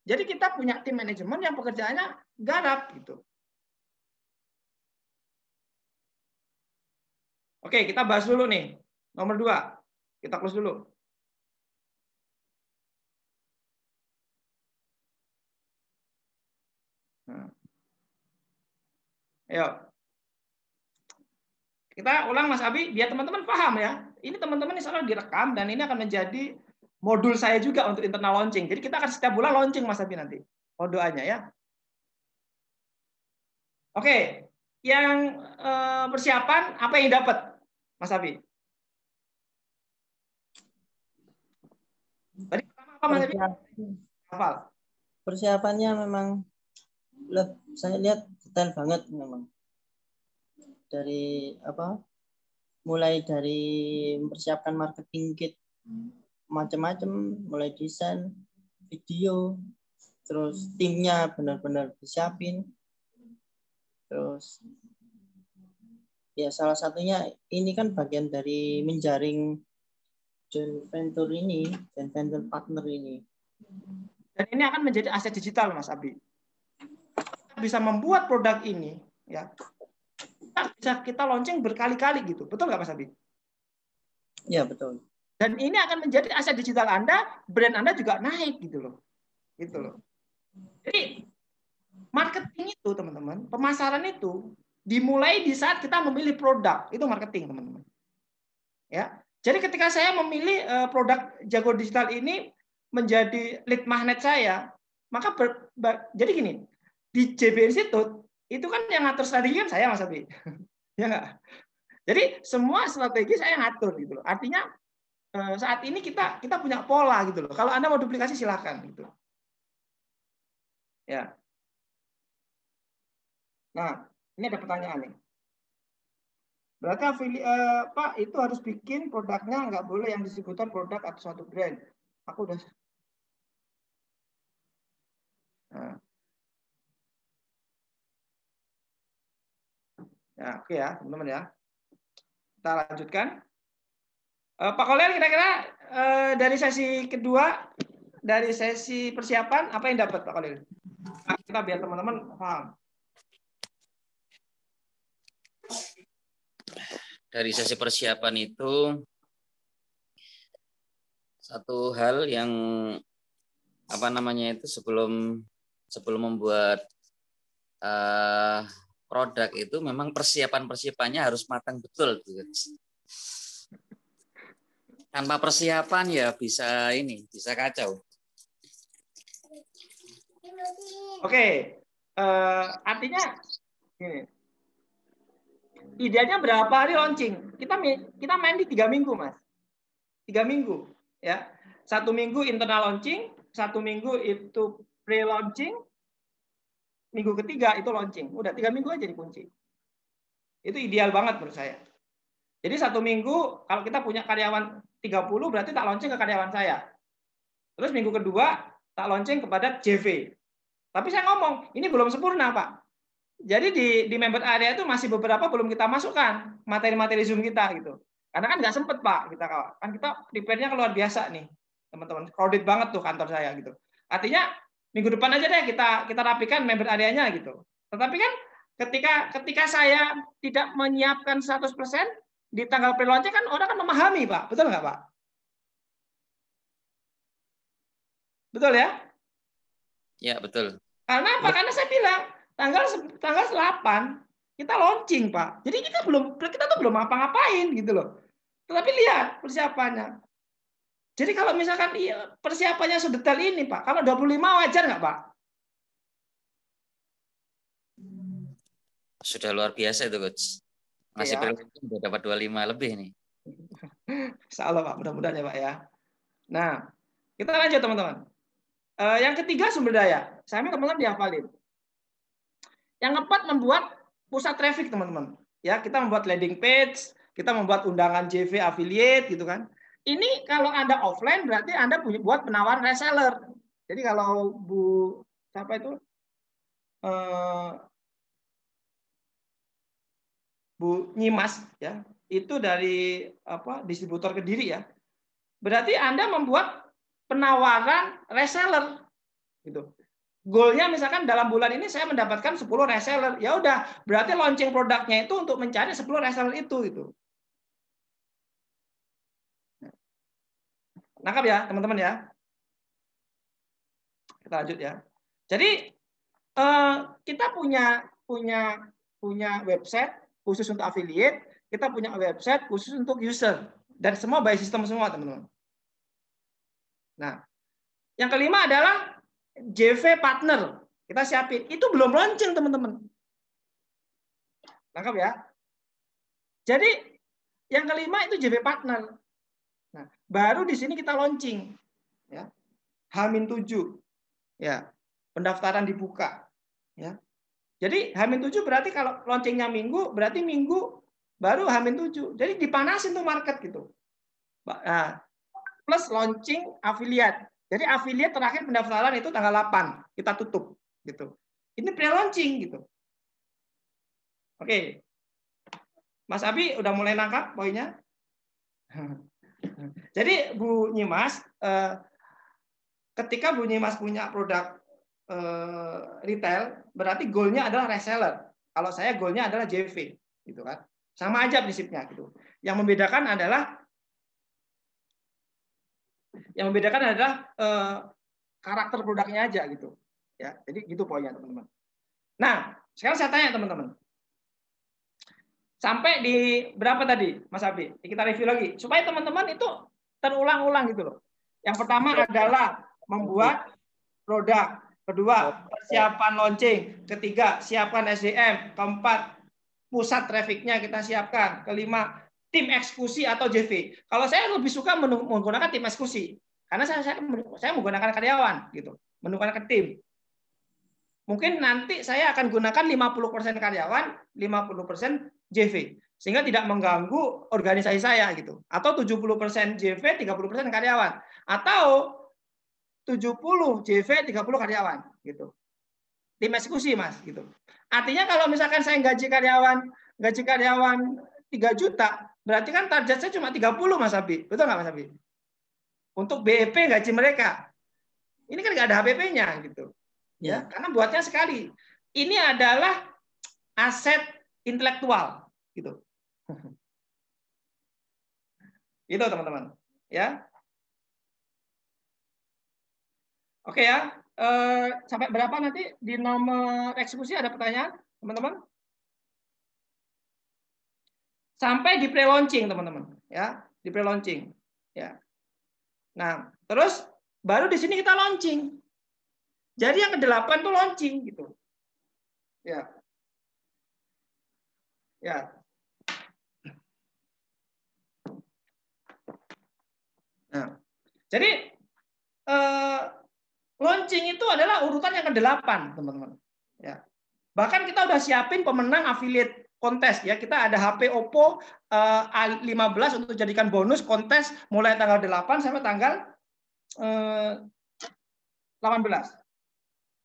Jadi kita punya tim manajemen yang pekerjaannya garap gitu. Oke, kita bahas dulu nih. Nomor 2. Kita close dulu. Ayo. Kita ulang Mas Abi, biar teman-teman paham ya. Ini teman-teman insya Allah direkam dan ini akan menjadi modul saya juga untuk internal launching. Jadi kita akan setiap bulan launching Mas Abi nanti. Doanya ya. Oke, yang persiapan apa yang dapat Mas Abi? Tadi pertama apa Mas Abi? Hafal. Persiapannya memang saya lihat detail banget memang. Dari mulai dari mempersiapkan marketing kit macam-macam, mulai desain, video, terus timnya benar-benar disiapin. Terus ya salah satunya ini kan bagian dari menjaring joint venture ini, joint venture partner ini. Dan ini akan menjadi aset digital Mas Abi. Kita bisa membuat produk ini ya. Bisa kita launching berkali-kali gitu. Betul nggak Mas Abi? Ya, betul. Dan ini akan menjadi aset digital Anda, brand Anda juga naik gitu loh. Gitu loh. Jadi marketing itu teman-teman, pemasaran itu dimulai di saat kita memilih produk. Itu marketing teman-teman. Ya. Jadi ketika saya memilih produk Jago Digital ini menjadi lead magnet saya, maka jadi gini, di JB Institute itu kan yang ngatur strategi kan saya Mas Abi. Ya enggak? Jadi semua strategi saya ngatur gitu loh. Artinya saat ini kita punya pola gitu loh. Kalau Anda mau duplikasi silakan gitu. Ya. Nah, ini ada pertanyaan nih. Berarti Pak itu harus bikin produknya nggak boleh yang distributor produk atau suatu brand. Aku udah. Nah. Ya, oke ya, teman-teman ya. Kita lanjutkan. Pak Kolel kira-kira dari sesi kedua, dari sesi persiapan, apa yang dapat Pak Kolel? Kita biar teman-teman paham. Dari sesi persiapan itu, satu hal yang sebelum membuat produk itu memang persiapannya harus matang betul. Tanpa persiapan ya bisa kacau. Oke, artinya gini. Idealnya berapa hari launching? Kita main di 3 minggu, Mas. 3 minggu, ya. 1 minggu internal launching, 1 minggu itu pre-launching, minggu ketiga itu launching. Udah 3 minggu aja dikunci. Itu ideal banget menurut saya. Jadi 1 minggu kalau kita punya karyawan 30 berarti tak launching ke karyawan saya. Terus minggu kedua tak launching kepada JV. Tapi saya ngomong, ini belum sempurna, Pak. Jadi di member area itu masih beberapa belum kita masukkan materi-materi Zoom kita gitu. Karena kan nggak sempet Pak, kita prepare-nya luar biasa nih, teman-teman. Crowded banget tuh kantor saya gitu. Artinya minggu depan aja deh kita rapikan member areanya gitu. Tetapi kan Ketika saya tidak menyiapkan 100% di tanggal pre-launching kan orang kan memahami, Pak. Betul nggak, Pak? Betul ya? Ya, betul. Karena apa? Karena saya bilang tanggal 8 kita launching, Pak. Jadi kita tuh belum apa-ngapain gitu loh. Tetapi lihat persiapannya. Jadi kalau misalkan persiapannya sedetail ini, Pak, kalau 25 wajar nggak, Pak? Sudah luar biasa itu, Coach. Masih Ya. sudah dapat 25 lebih nih. Insya Allah, Pak. Mudah-mudahan ya, Pak ya. Nah, kita lanjut, teman-teman. Yang ketiga, sumber daya. Saya minta teman-teman dihafalin. Yang keempat, membuat pusat traffic, teman-teman. Ya, kita membuat landing page, kita membuat undangan JV affiliate gitu kan. Ini kalau Anda offline berarti Anda buat penawaran reseller. Jadi kalau siapa itu? Bu Nyimas ya, itu dari distributor Kediri ya. Berarti Anda membuat penawaran reseller gitu. Goalnya misalkan dalam bulan ini saya mendapatkan 10 reseller. Ya udah, berarti launching produknya itu untuk mencari 10 reseller itu gitu. Nangkap ya, teman-teman ya. Kita lanjut ya. Jadi kita punya website khusus untuk affiliate, kita punya website khusus untuk user, dan semua by system semua, teman-teman. Nah, yang kelima adalah JV partner. Kita siapin. Itu belum launching, teman-teman. Lengkap ya. Jadi, yang kelima itu JV partner. Nah, baru di sini kita launching. Ya. H-7. Ya. Pendaftaran dibuka. Ya. Jadi H-7 berarti kalau launchingnya Minggu, berarti Minggu baru H-7. Jadi dipanasin tuh market gitu. Nah, plus launching affiliate. Jadi affiliate terakhir pendaftaran itu tanggal 8. Kita tutup gitu. Ini pre-launching gitu. Oke. Mas Abi udah mulai nangkap poinnya? Jadi Bu Nyimas, ketika Bu Nyimas punya produk retail, berarti goalnya adalah reseller. Kalau saya goalnya adalah JV, gitu kan? Sama aja prinsipnya gitu. Yang membedakan adalah karakter produknya aja gitu. Ya, jadi gitu poinnya, teman-teman. Nah, sekarang saya tanya teman-teman. Sampai di berapa tadi, Mas Abi? Kita review lagi supaya teman-teman itu terulang-ulang gitu loh. Yang pertama adalah membuat produk. Kedua, persiapan launching. Ketiga, siapkan SDM. Keempat, pusat trafficnya kita siapkan. Kelima, tim eksekusi atau JV. Kalau saya lebih suka menggunakan tim eksekusi, karena saya menggunakan karyawan, gitu, menggunakan tim. Mungkin nanti saya akan gunakan 50% karyawan, 50% JV, sehingga tidak mengganggu organisasi saya, gitu. Atau 70% JV, 30% karyawan. Atau 70 JV, 30 karyawan, gitu. Tim eksekusi, Mas, gitu. Artinya kalau misalkan saya gaji karyawan 3 juta, berarti kan target saya cuma 30, Mas Abi. Betul nggak, Mas Abi? Untuk BEP gaji mereka. Ini kan nggak ada HPP-nya, gitu. Ya, karena buatnya sekali. Ini adalah aset intelektual, gitu. Gitu, teman-teman. Ya. Oke ya. Sampai berapa nanti di nomor eksekusi ada pertanyaan, teman-teman? Sampai di pre-launching, teman-teman. Ya, di pre-launching. Ya. Nah, terus baru di sini kita launching. Jadi yang ke-8 tuh launching gitu. Ya. Ya. Nah, jadi launching itu adalah urutan yang ke-8, teman-teman. Ya. Bahkan kita udah siapin pemenang affiliate kontes ya. Kita ada HP Oppo A15 untuk jadikan bonus kontes mulai tanggal 8 sampai tanggal 18.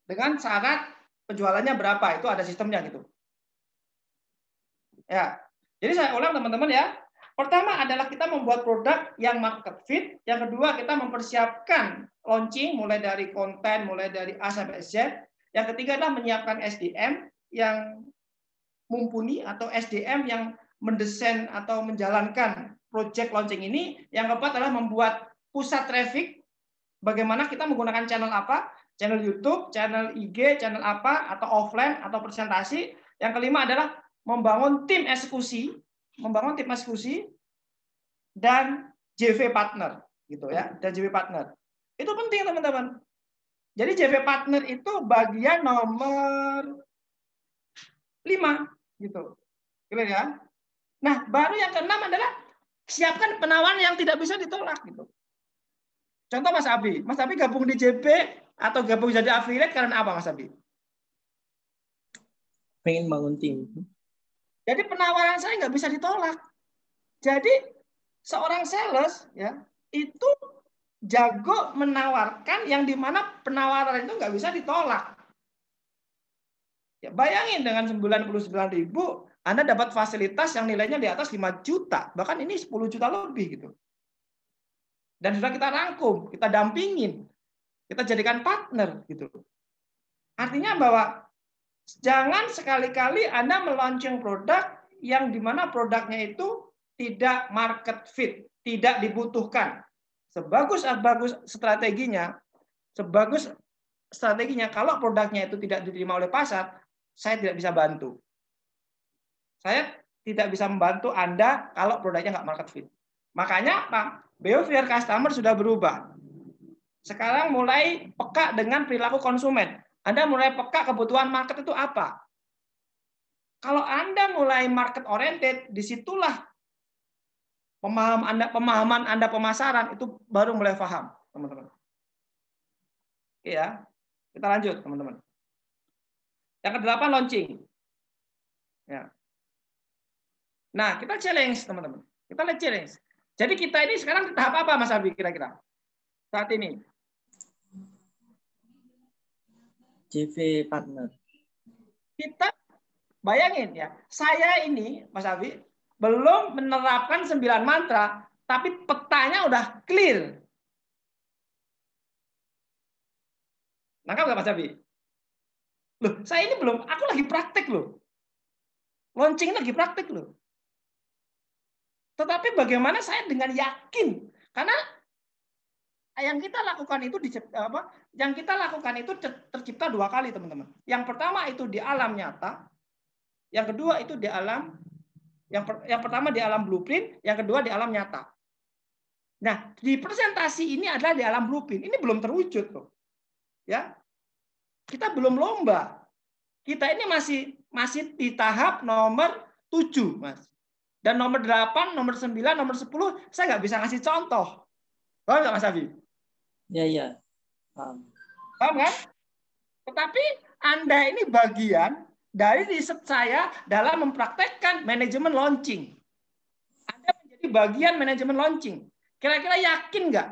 Dengan syarat penjualannya berapa, itu ada sistemnya gitu. Ya. Jadi saya ulang, teman-teman ya. Pertama adalah kita membuat produk yang market fit. Yang kedua, kita mempersiapkan launching mulai dari konten, mulai dari A sampai Z. Yang ketiga adalah menyiapkan SDM. Yang mumpuni atau SDM yang mendesain atau menjalankan project launching ini. Yang keempat adalah membuat pusat traffic. Bagaimana kita menggunakan channel apa? Channel YouTube, channel IG, channel apa, atau offline, atau presentasi. Yang kelima adalah membangun tim eksekusi, dan JV partner, gitu ya, dan JV partner. Itu penting teman-teman. Jadi JV partner itu bagian nomor 5, gitu. Clear ya? Nah, baru yang keenam adalah siapkan penawaran yang tidak bisa ditolak, gitu. Contoh Mas Abi gabung di JP atau gabung jadi affiliate karena apa Mas Abi? Pengen bangun tim. Jadi penawaran saya nggak bisa ditolak. Jadi seorang sales ya itu jago menawarkan yang dimana penawaran itu nggak bisa ditolak. Ya, bayangin dengan 99.000 Anda dapat fasilitas yang nilainya di atas 5 juta, bahkan ini 10 juta lebih gitu. Dan sudah kita rangkum, kita dampingin, kita jadikan partner gitu. Artinya bahwa jangan sekali-kali Anda melaunching produk yang dimana produknya itu tidak market fit, tidak dibutuhkan. Sebagus strateginya, kalau produknya itu tidak diterima oleh pasar, saya tidak bisa bantu. Saya tidak bisa membantu Anda kalau produknya nggak market fit. Makanya Pak, behavior customer sudah berubah. Sekarang mulai peka dengan perilaku konsumen. Anda mulai peka kebutuhan market itu apa. Kalau Anda mulai market oriented, disitulah pemahaman Anda pemasaran itu baru mulai paham, teman-teman. Oke ya, kita lanjut, teman-teman. Yang ke-8 launching. Ya. Nah, kita challenge, teman-teman. Kita lihat challenge. Jadi kita ini sekarang di tahap apa, Mas Abi, kira-kira? Saat ini. JV partner. Kita bayangin ya, saya ini, Mas Abi, belum menerapkan 9 mantra, tapi petanya udah clear. Nangkap nggak Mas Abi? Loh, saya ini belum, aku lagi praktek loh. Launching lagi praktek loh. Tetapi bagaimana saya dengan yakin? Karena yang kita lakukan itu tercipta 2 kali, teman-teman. Yang pertama itu di alam nyata, yang kedua itu di alam yang pertama di alam blueprint, yang kedua di alam nyata. Nah, di presentasi ini adalah di alam blueprint. Ini belum terwujud loh. Ya. Kita belum lomba. Kita ini masih di tahap nomor 7, Mas. Dan nomor 8, nomor 9, nomor 10 saya nggak bisa ngasih contoh. Paham nggak Mas Abi? Ya. Paham. Paham kan? Tetapi Anda ini bagian dari riset saya dalam mempraktekkan manajemen launching. Anda menjadi bagian manajemen launching. Kira-kira yakin nggak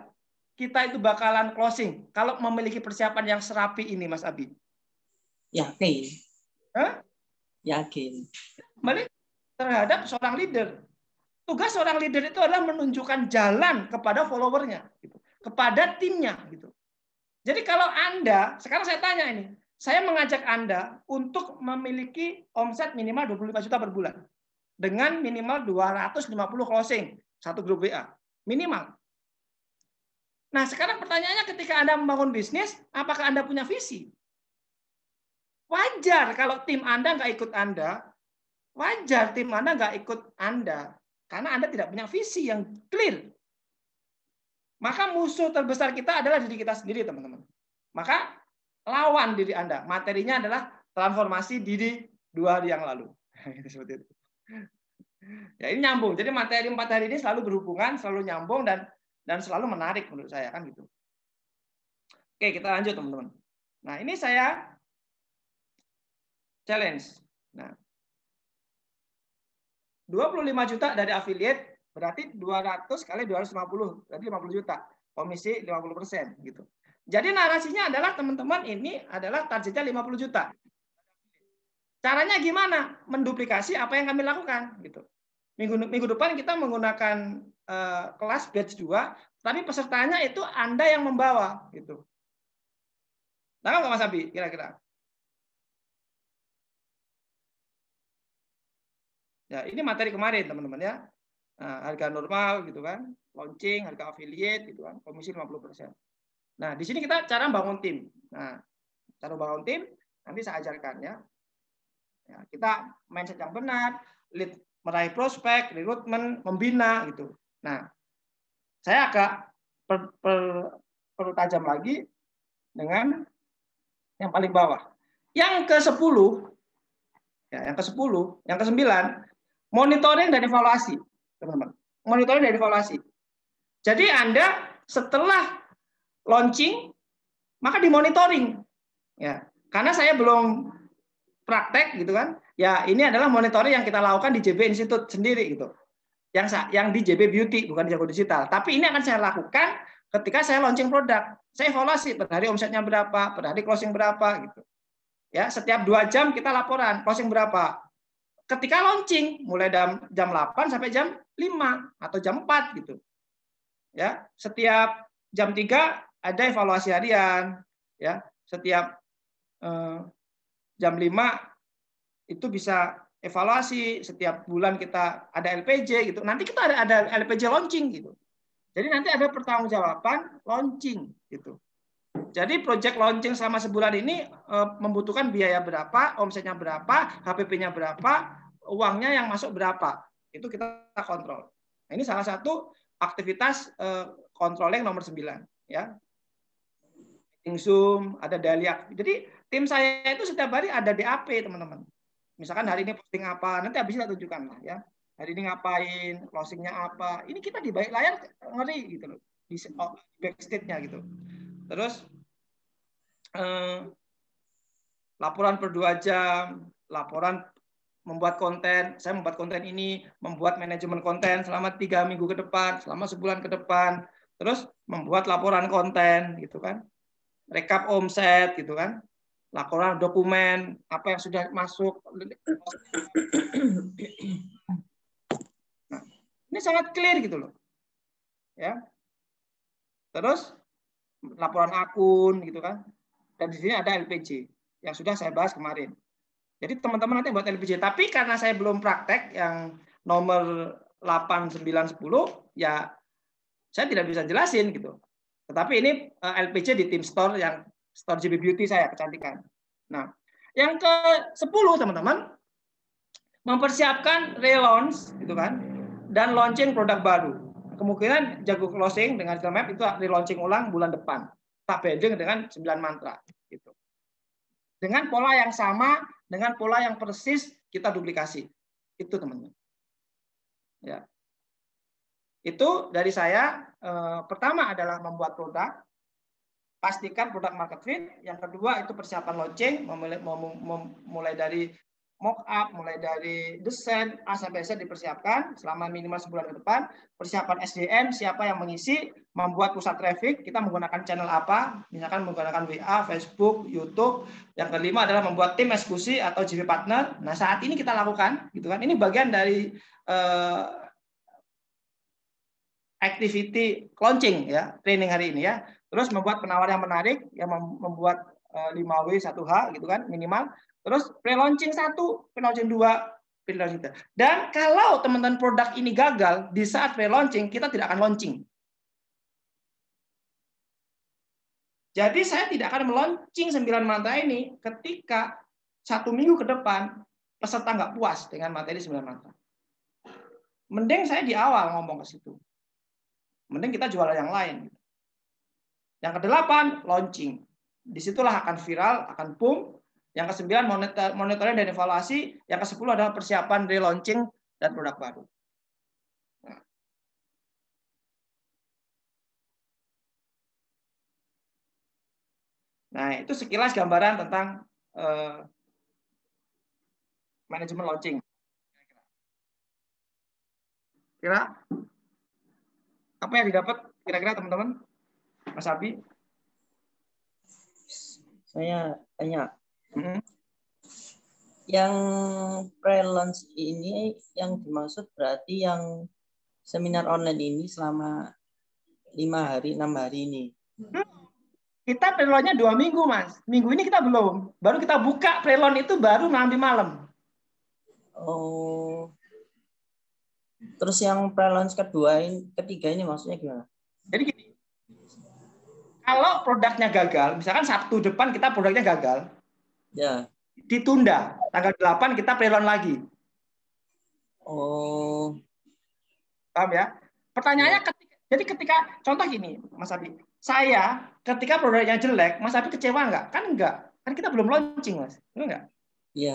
kita itu bakalan closing kalau memiliki persiapan yang serapi ini, Mas Abi? Yakin. Hah? Yakin. Kembali terhadap seorang leader. Tugas seorang leader itu adalah menunjukkan jalan kepada followernya, gitu, kepada timnya. Gitu. Jadi kalau Anda, sekarang saya tanya ini, saya mengajak Anda untuk memiliki omset minimal 25 juta per bulan. Dengan minimal 250 closing, satu grup WA. Minimal. Nah sekarang pertanyaannya ketika Anda membangun bisnis, apakah Anda punya visi? Wajar kalau tim Anda nggak ikut Anda, wajar tim Anda nggak ikut Anda, karena Anda tidak punya visi yang clear. Maka musuh terbesar kita adalah diri kita sendiri, teman-teman. Maka lawan diri Anda. Materinya adalah transformasi diri 2 hari yang lalu. Seperti itu. Ya ini nyambung. Jadi materi 4 hari ini selalu berhubungan, selalu nyambung dan selalu menarik menurut saya kan gitu. Oke, kita lanjut teman-teman. Nah ini saya challenge. Nah 25 juta dari affiliate berarti 200 kali 250, berarti 50 juta. Komisi 50% gitu. Jadi narasinya adalah teman-teman ini adalah targetnya 50 juta. Caranya gimana? Menduplikasi apa yang kami lakukan gitu. Minggu depan kita menggunakan kelas batch 2, tapi pesertanya itu Anda yang membawa gitu. Tahu nggak Mas Abi kira-kira? Ya, ini materi kemarin teman-teman ya. Nah, harga normal gitu kan, launching, harga affiliate gitu kan, komisi 50%. Nah, di sini kita cara bangun tim. Nah, cara bangun tim nanti saya ajarkan ya. Ya, kita mindset yang benar, lead, meraih prospek, rekrutmen, membina gitu. Nah, saya agak perlu tajam lagi dengan yang paling bawah. Yang ke-10, ya, yang ke-10, yang ke-9, monitoring dan evaluasi, teman-teman. Monitoring dan evaluasi. Jadi Anda setelah launching, maka dimonitoring. Ya, karena saya belum praktek gitu kan. Ya, ini adalah monitoring yang kita lakukan di JB Institute sendiri gitu. Yang di JB Beauty, bukan di Jago Digital. Tapi ini akan saya lakukan ketika saya launching produk. Saya evaluasi per hari omsetnya berapa, per hari closing berapa gitu. Ya, setiap 2 jam kita laporan closing berapa. Ketika launching mulai jam 8 sampai jam 5 atau jam 4 gitu. Ya, setiap jam 3 ada evaluasi harian, ya. Setiap jam 5 itu bisa evaluasi, setiap bulan kita ada LPJ gitu. Nanti kita ada LPJ launching gitu. Jadi nanti ada pertanggungjawaban launching gitu. Jadi project launching selama sebulan ini membutuhkan biaya berapa, omsetnya berapa, HPP-nya berapa, uangnya yang masuk berapa. Itu kita kontrol. Nah, ini salah satu aktivitas controlling nomor 9 ya. Meeting Zoom, ada daily. Jadi tim saya itu setiap hari ada DAP, teman-teman. Misalkan hari ini posting apa, nanti habis ini tunjukkan lah ya. Hari ini ngapain, closingnya apa. Ini kita di balik layar ngeri gitu loh. Di backstage-nya gitu. Terus laporan per 2 jam, laporan membuat konten. Saya membuat konten ini, membuat manajemen konten selama 3 minggu ke depan, selama sebulan ke depan. Terus membuat laporan konten gitu kan. Rekap omset gitu kan. Laporan dokumen, apa yang sudah masuk. Nah, ini sangat clear gitu loh. Ya. Terus laporan akun gitu kan. Dan di sini ada LPJ yang sudah saya bahas kemarin. Jadi teman-teman nanti buat LPJ. Tapi karena saya belum praktek yang nomor 8, 9, 10, ya saya tidak bisa jelasin gitu. Tetapi ini LPJ di tim store yang store JB Beauty saya, kecantikan. Nah, yang ke-10 teman-teman, mempersiapkan relaunch gitu kan, dan launching produk baru. Kemungkinan Jago Closing dengan Digital Map itu relaunching ulang bulan depan. Tak bending dengan 9 mantra gitu. Dengan pola yang sama, dengan pola yang persis kita duplikasi. Itu teman-teman. Ya. Itu dari saya. Pertama adalah membuat produk, pastikan produk market fit. Yang kedua itu persiapan launching, mulai dari mock up, mulai dari desain A sampai Z dipersiapkan selama minimal sebulan ke depan. Persiapan SDM, siapa yang mengisi, membuat pusat traffic, kita menggunakan channel apa, misalkan menggunakan WA, Facebook, YouTube. Yang kelima adalah membuat tim eksekusi atau JV partner. Nah, saat ini kita lakukan gitu kan. Ini bagian dari activity launching ya, training hari ini ya. Terus membuat penawaran yang menarik, yang membuat 5W 1H gitu kan minimal. Terus pre-launching 1, pre-launching 2, pre-launching 3. Dan kalau teman-teman produk ini gagal di saat pre-launching, kita tidak akan launching. Jadi saya tidak akan meluncing 9 mantra ini ketika 1 minggu ke depan peserta nggak puas dengan materi 9 mantra. Mending saya di awal ngomong ke situ. Mending kita jual yang lain. Yang ke-8, launching. Disitulah akan viral, akan boom. Yang ke-9, monitoring dan evaluasi. Yang ke-10 adalah persiapan relaunching dan produk baru. Nah, itu sekilas gambaran tentang manajemen launching. Kira apa yang didapat kira-kira teman-teman? Mas Abi? Saya tanya. Yang pre-launch ini yang dimaksud berarti yang seminar online ini selama 5 hari, 6 hari ini. Kita pre-launch-nya 2 minggu, Mas. Minggu ini kita belum. Baru kita buka pre-launch itu baru nanti malam. Oh. Terus yang pre-launch ketiga ini maksudnya gimana? Jadi gini, kalau produknya gagal, misalkan Sabtu depan kita produknya gagal, Ya. ditunda, tanggal 8 kita pre-launch lagi. Oh. Paham ya? Pertanyaannya ketika contoh gini, Mas Abi, saya ketika produknya jelek, Mas Abi kecewa nggak? Kan enggak. Kan kita belum launching, Mas. Benar nggak? Iya.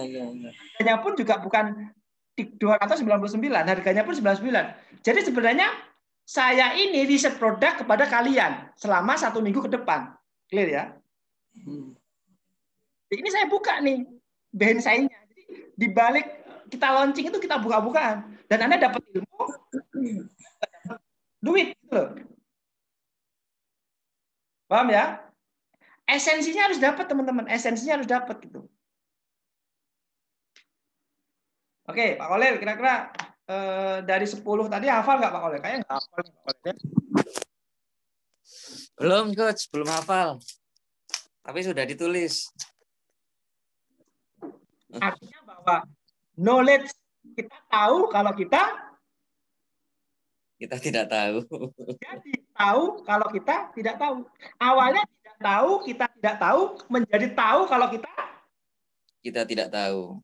Harganya pun juga bukan 299, harganya pun 99. Jadi sebenarnya saya ini riset produk kepada kalian selama 1 minggu ke depan. Clear ya? Ini saya buka nih behind sign-nya. Jadi di balik kita launching itu kita buka-bukaan dan Anda dapat ilmu, duit gitu loh. Paham ya? Esensinya harus dapat, teman-teman. Esensinya harus dapat gitu. Oke, Pak Kolil, kira-kira dari 10 tadi hafal nggak Pak Kolil? Kayaknya nggak hafal. Belum, Coach. Belum hafal. Tapi sudah ditulis. Artinya bahwa knowledge kita tahu kalau kita tidak tahu. jadi tahu kalau kita tidak tahu. Awalnya tidak tahu, kita tidak tahu, menjadi tahu kalau kita tidak tahu.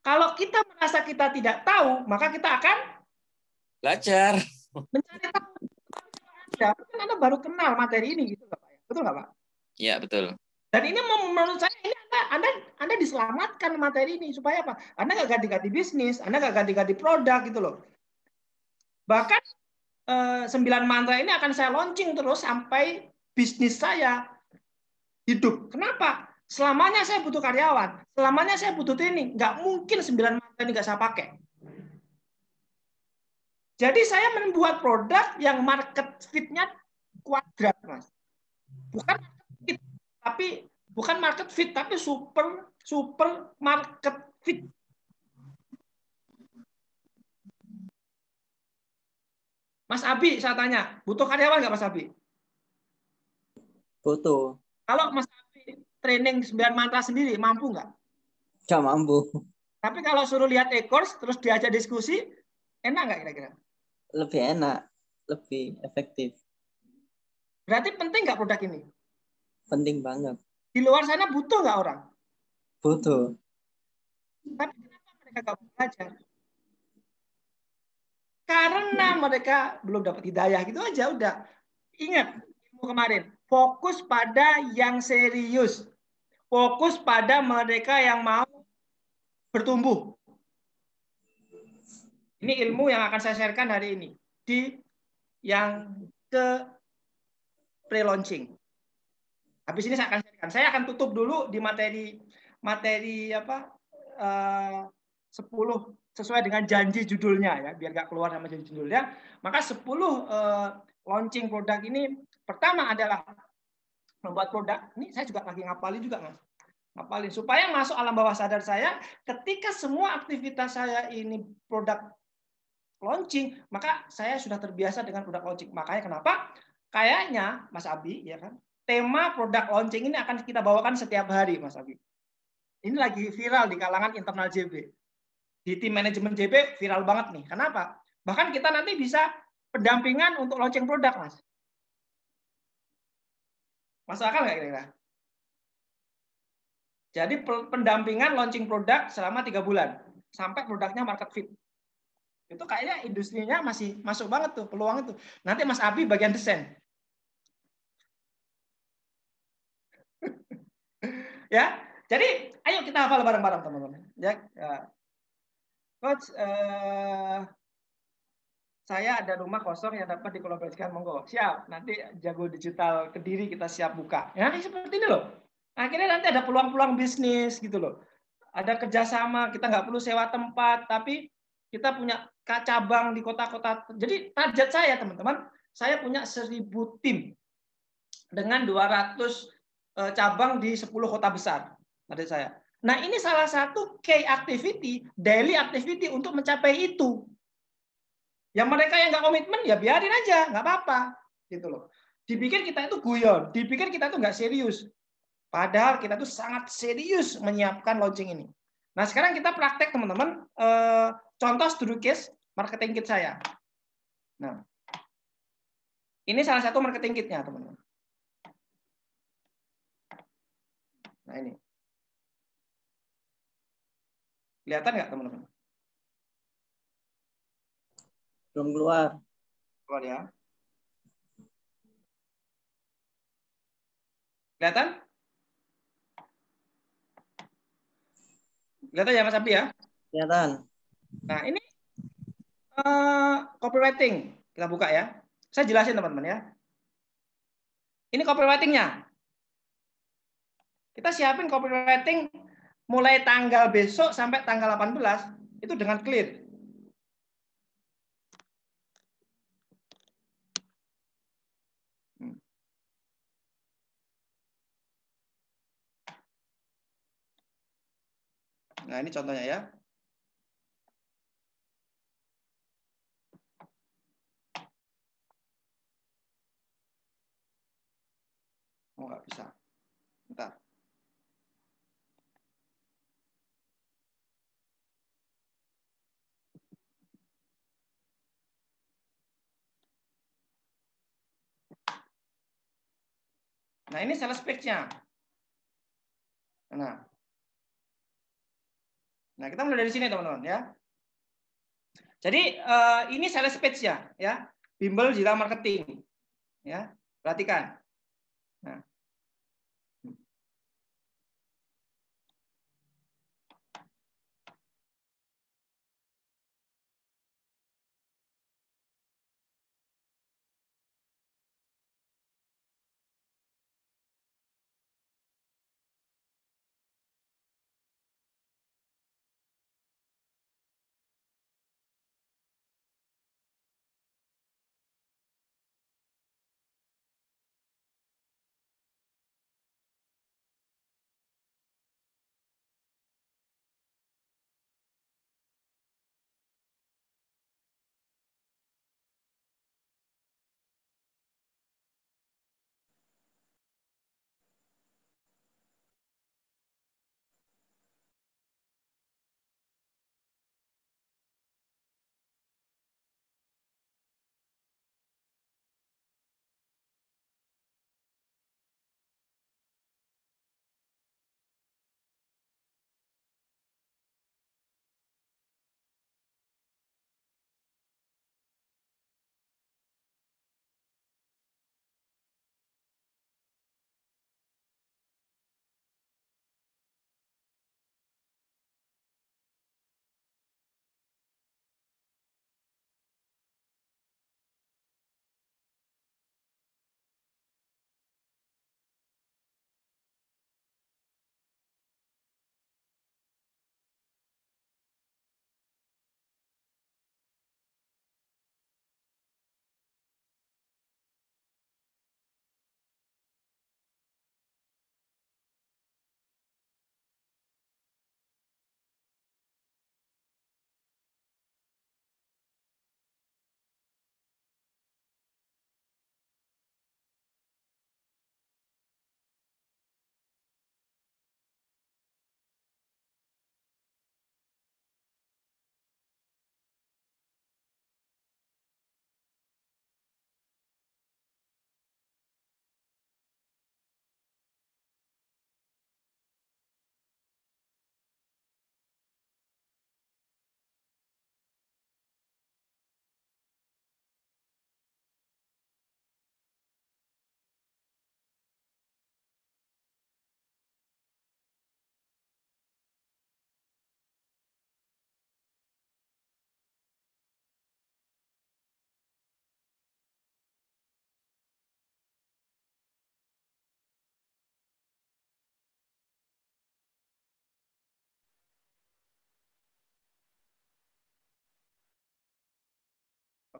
Kalau kita merasa kita tidak tahu, maka kita akan belajar. Mencari tahu. Mungkin Anda baru kenal materi ini gitu, Pak. Betul nggak, Pak? Iya, betul. Dan ini menurut saya ini Anda diselamatkan materi ini supaya apa? Anda nggak ganti-ganti bisnis, Anda nggak ganti-ganti produk gitu loh. Bahkan 9 mantra ini akan saya launching terus sampai bisnis saya hidup. Kenapa? Selamanya saya butuh karyawan, selamanya saya butuh training. Nggak mungkin 9 mantra ini nggak saya pakai. Jadi saya membuat produk yang market fit-nya kuadrat, Mas. Bukan market fit, tapi super market fit. Mas Abi, saya tanya, butuh karyawan nggak Mas Abi? Butuh. Kalau Mas Abi training 9 mantra sendiri, mampu nggak? Nggak mampu. Tapi kalau suruh lihat e-course, terus diajak diskusi, enak nggak kira-kira? Lebih enak, lebih efektif. Berarti penting nggak produk ini? Penting banget. Di luar sana butuh nggak orang? Butuh. Tapi kenapa mereka nggak belajar? Karena mereka belum dapat hidayah gitu aja udah. Ingat ilmu kemarin, fokus pada yang serius. Fokus pada mereka yang mau bertumbuh. Ini ilmu yang akan saya sharekan hari ini di yang ke pre-launching. Habis ini saya akan sharekan. Saya akan tutup dulu di materi apa 10 sesuai dengan janji judulnya ya, biar nggak keluar sama janji judulnya. Maka 10 launching produk ini pertama adalah membuat produk. Ini saya juga lagi ngapalin juga, Mas. Ngapalin supaya masuk alam bawah sadar saya ketika semua aktivitas saya ini produk launching, maka saya sudah terbiasa dengan produk launching. Makanya kenapa? Kayaknya Mas Abi ya kan, tema produk launching ini akan kita bawakan setiap hari, Mas Abi. Ini lagi viral di kalangan internal JB. Di tim manajemen JB viral banget nih. Kenapa? Bahkan kita nanti bisa pendampingan untuk launching produk, Mas. Masuk akal nggak kira-kira? Jadi pendampingan launching produk selama 3 bulan. Sampai produknya market fit. Itu kayaknya industrinya masih masuk banget tuh, peluang itu. Nanti Mas Abi bagian desain. Ya, jadi ayo kita hafal bareng-bareng teman-teman. Ya, Coach, saya ada rumah kosong yang dapat dikolaborasikan, monggo. Siap, nanti Jago Digital Kediri kita siap buka. Ya, seperti ini loh. Akhirnya nanti ada peluang-peluang bisnis gitu loh. Ada kerjasama, kita nggak perlu sewa tempat, tapi kita punya cabang di kota-kota. Jadi target saya teman-teman, saya punya 1000 tim dengan 200 cabang di 10 kota besar. Target saya. Nah, ini salah satu key activity, daily activity untuk mencapai itu. Yang mereka yang nggak komitmen, ya biarin aja, nggak apa-apa. Gitu loh. Dipikir kita itu guyon, dipikir kita itu nggak serius. Padahal kita itu sangat serius menyiapkan launching ini. Nah, sekarang kita praktek, teman-teman. Contoh studi case, marketing kit saya. Nah, ini salah satu marketing kitnya, teman-teman. Nah, ini. Kelihatan nggak, teman-teman? Belum keluar. Keluar ya. Kelihatan? Kelihatan ya, Mas Abi ya? Kelihatan. Nah, ini copywriting. Kita buka ya. Saya jelasin, teman-teman ya. Ini copywriting-nya. Kita siapin copywriting mulai tanggal besok sampai tanggal 18 itu dengan clear. Nah, ini contohnya ya. Oh, nggak bisa. Bentar. Nah, ini sales page-nya. Nah, kita mulai dari sini, teman-teman ya. Jadi ini sales page-nya ya. Bimbel Digital Marketing. Ya, perhatikan. Nah.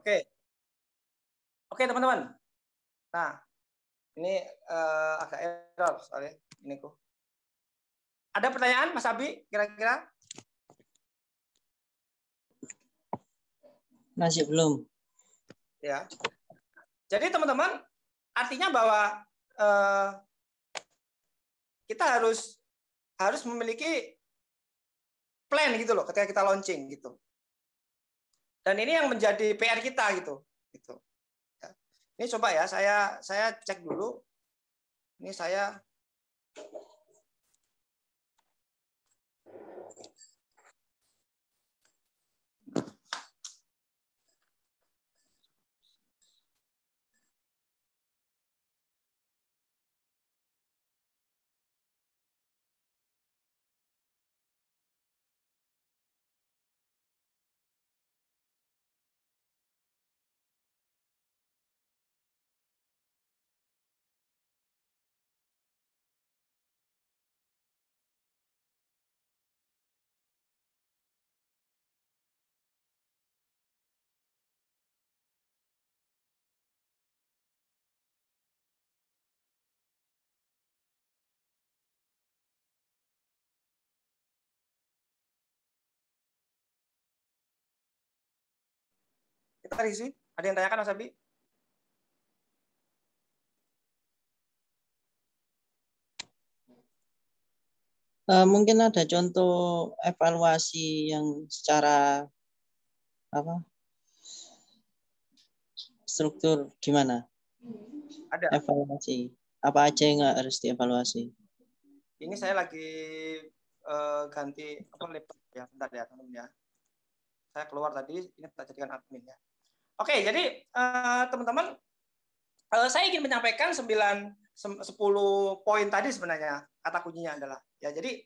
Oke. Oke, teman-teman. Nah, ini agak error soalnya ini kok. Ada pertanyaan, Mas Abi, kira-kira? Masih belum. Ya. Jadi teman-teman, artinya bahwa kita harus memiliki plan gitu loh ketika kita launching gitu. Dan ini yang menjadi PR kita gitu. Ya. Ini coba ya, saya cek dulu. Ini saya review. Ada yang tanyakan Mas Abi? Mungkin ada contoh evaluasi yang secara apa struktur gimana? Ada. Evaluasi. Apa aja yang harus dievaluasi? Ini saya lagi ganti laptop ya, bentar ya teman-teman ya. Saya keluar tadi, ini tak jadikan admin ya. Oke, jadi teman-teman, saya ingin menyampaikan 10 poin tadi sebenarnya. Kata kuncinya adalah ya. Jadi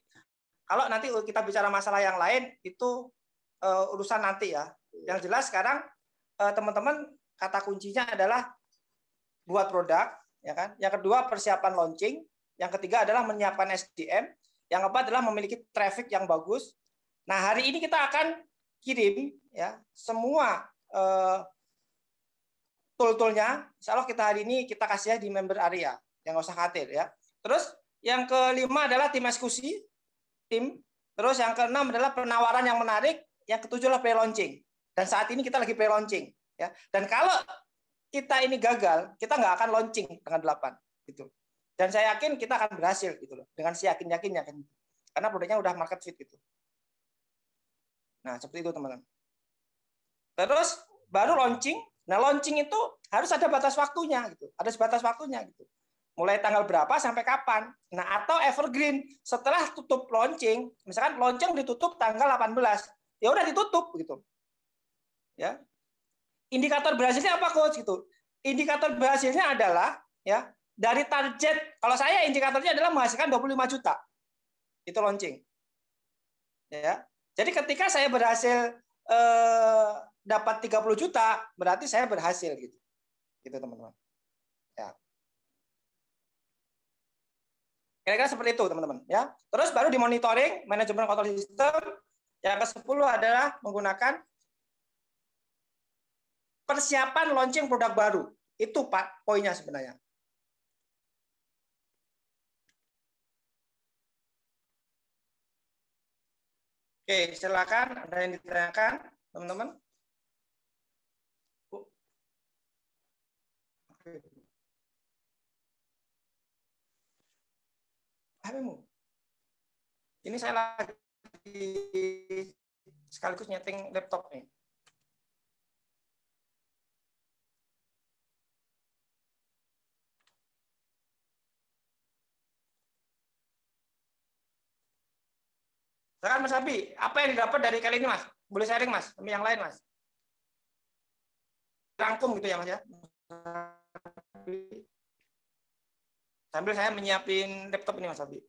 kalau nanti kita bicara masalah yang lain itu urusan nanti ya. Yang jelas sekarang teman-teman kata kuncinya adalah buat produk, ya kan? Yang kedua persiapan launching, yang ketiga adalah menyiapkan SDM, yang keempat adalah memiliki traffic yang bagus. Nah, hari ini kita akan kirim ya semua tool-toolnya. Insya Allah kita hari ini kita kasih ya di member area, yang nggak usah khawatir ya. Terus yang kelima adalah tim eksekusi, tim. Terus yang keenam adalah penawaran yang menarik, yang ketujuh adalah pre-launching. Dan saat ini kita lagi pre-launching ya. Dan kalau kita ini gagal, kita nggak akan launching tanggal 8 gitu. Dan saya yakin kita akan berhasil gitu loh, dengan seyakin-yakinnya kan. Karena produknya udah market fit gitu. Nah, seperti itu teman-teman. Terus baru launching. Nah, launching itu harus ada batas waktunya gitu. Ada batas waktunya gitu. Mulai tanggal berapa sampai kapan. Nah, atau evergreen setelah tutup launching, misalkan launching ditutup tanggal 18. Ya udah ditutup gitu. Ya. Indikator berhasilnya apa coach gitu? Indikator berhasilnya adalah ya dari target, kalau saya indikatornya adalah menghasilkan 25 juta. Itu launching. Ya. Jadi ketika saya berhasil dapat 30 juta, berarti saya berhasil gitu. Gitu teman-teman. Ya. Kira-kira seperti itu teman-teman ya. Terus baru dimonitoring manajemen kontrol sistem. Yang ke-10 adalah menggunakan persiapan launching produk baru. Itu Pak poinnya sebenarnya. Oke, silakan ada yang ditanyakan, teman-teman. HPmu. Ini saya lagi sekaligus nyeting laptop nih. Silakan Mas Abi, apa yang didapat dari kali ini Mas? Boleh sharing Mas, sama yang lain Mas. Rangkum gitu ya Mas ya. Sambil saya menyiapin laptop ini Mas Abi.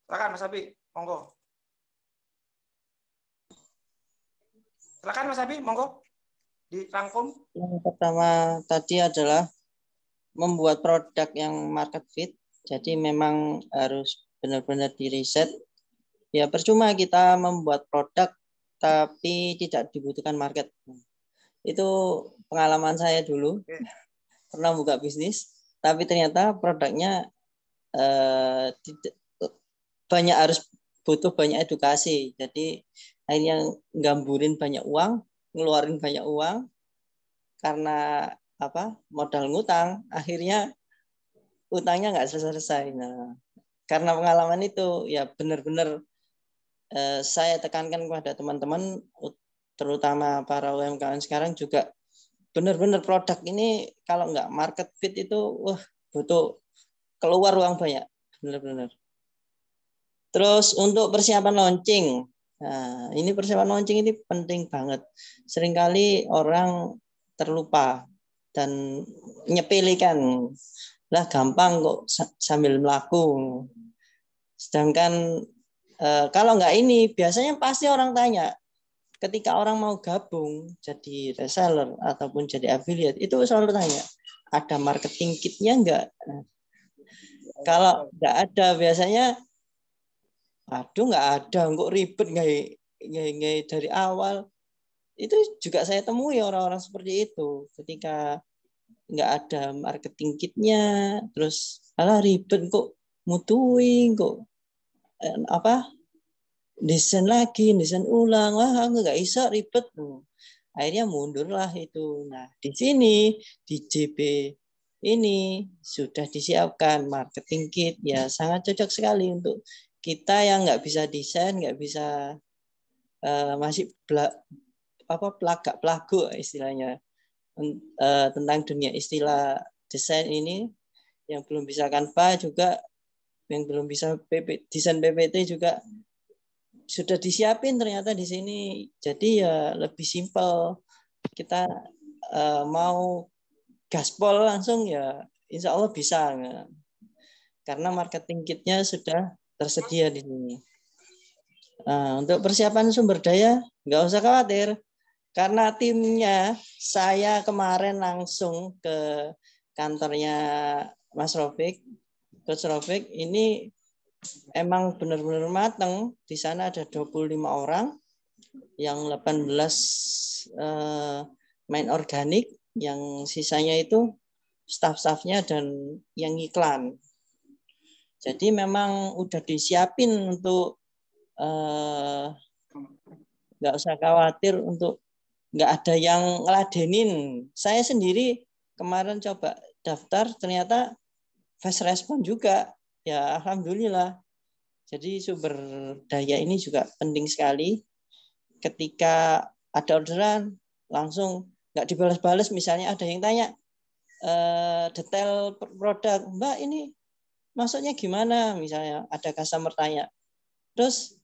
Silakan Mas Abi, monggo. Silakan Mas Abi, monggo. Dirangkum. Yang pertama tadi adalah membuat produk yang market fit. Jadi memang harus benar-benar diriset. Ya percuma kita membuat produk tapi tidak dibutuhkan market. Itu pengalaman saya dulu. Pernah buka bisnis, tapi ternyata produknya butuh banyak edukasi. Jadi akhirnya gamburin banyak uang, ngeluarin banyak uang karena modal ngutang, akhirnya utangnya nggak selesai. Nah, karena pengalaman itu ya benar-benar saya tekankan kepada teman-teman, terutama para UMKM sekarang juga benar-benar produk ini kalau nggak market fit itu butuh keluar uang banyak, benar-benar. Terus untuk persiapan launching, nah ini persiapan launching ini penting banget. Seringkali orang terlupa dan nyepelekan, lah gampang kok sambil melaku. Sedangkan kalau nggak ini, biasanya pasti orang tanya, ketika orang mau gabung jadi reseller ataupun jadi affiliate, itu selalu tanya, ada marketing kitnya nggak? Kalau nggak ada, biasanya, aduh nggak ada, kok ribet nggak dari awal. Itu juga saya temui orang-orang seperti itu, ketika nggak ada marketing kitnya, terus alah ribet kok mutuin kok desain lagi, desain ulang, nggak bisa, ribet. Akhirnya mundurlah itu. Nah, di sini di JB ini sudah disiapkan marketing kit, ya sangat cocok sekali untuk kita yang nggak bisa desain, nggak bisa masih pelagak-pelagu istilahnya tentang dunia istilah desain ini, yang belum bisa Canva juga, yang belum bisa desain PPT juga sudah disiapin ternyata di sini. Jadi ya lebih simpel. Kita mau gaspol langsung ya insya Allah bisa. Karena marketing kitnya sudah tersedia di sini. Nah, untuk persiapan sumber daya nggak usah khawatir. Karena timnya, saya kemarin langsung ke kantornya Mas Rofik, Coach Rofik, ini emang benar-benar matang. Di sana ada 25 orang, yang 18 main organik, yang sisanya itu staff-staffnya dan yang iklan. Jadi memang udah disiapin untuk nggak usah khawatir untuk nggak ada yang ngeladenin. Saya sendiri kemarin coba daftar, ternyata fast respon juga. Ya alhamdulillah. Jadi sumber daya ini juga penting sekali. Ketika ada orderan, langsung nggak dibalas-balas. Misalnya ada yang tanya detail produk, Mbak ini maksudnya gimana? Misalnya ada customer tanya. Terus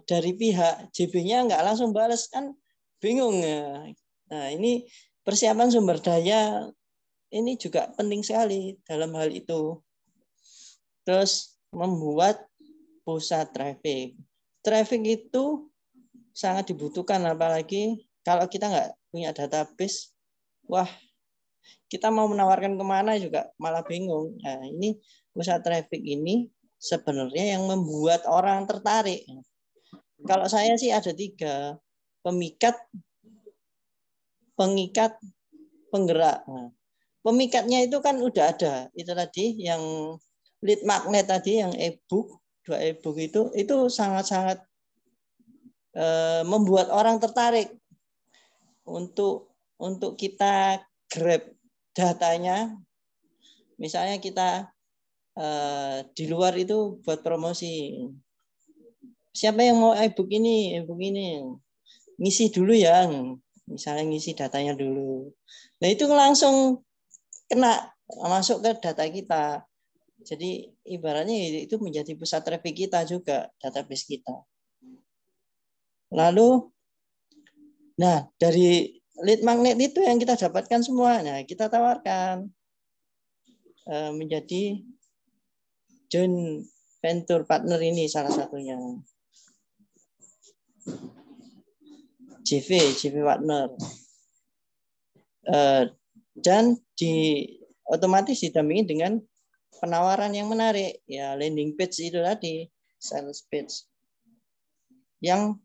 dari pihak JB-nya nggak langsung balas, kan bingung. Nah ini persiapan sumber daya ini juga penting sekali dalam hal itu. Terus membuat pusat traffic. Traffic itu sangat dibutuhkan, apalagi kalau kita nggak punya database. Wah, kita mau menawarkan kemana juga malah bingung. Nah, ini pusat traffic ini sebenarnya yang membuat orang tertarik. Kalau saya sih ada 3. Pemikat, pengikat, penggerak. Nah, pemikatnya itu kan udah ada. Itu tadi yang lead magnet tadi, yang e-book, 2 e-book itu sangat-sangat membuat orang tertarik untuk kita grab datanya. Misalnya kita di luar itu buat promosi. Siapa yang mau e-book ini, ngisi dulu ya. Misalnya ngisi datanya dulu. Nah itu langsung kena masuk ke data kita. Jadi ibaratnya itu menjadi pusat traffic kita juga, database kita. Lalu, nah dari lead magnet itu yang kita dapatkan semua, nah kita tawarkan menjadi joint venture partner, ini salah satunya. JV partner. Dan otomatis didampingi dengan penawaran yang menarik, ya landing page itu tadi, sales page. Yang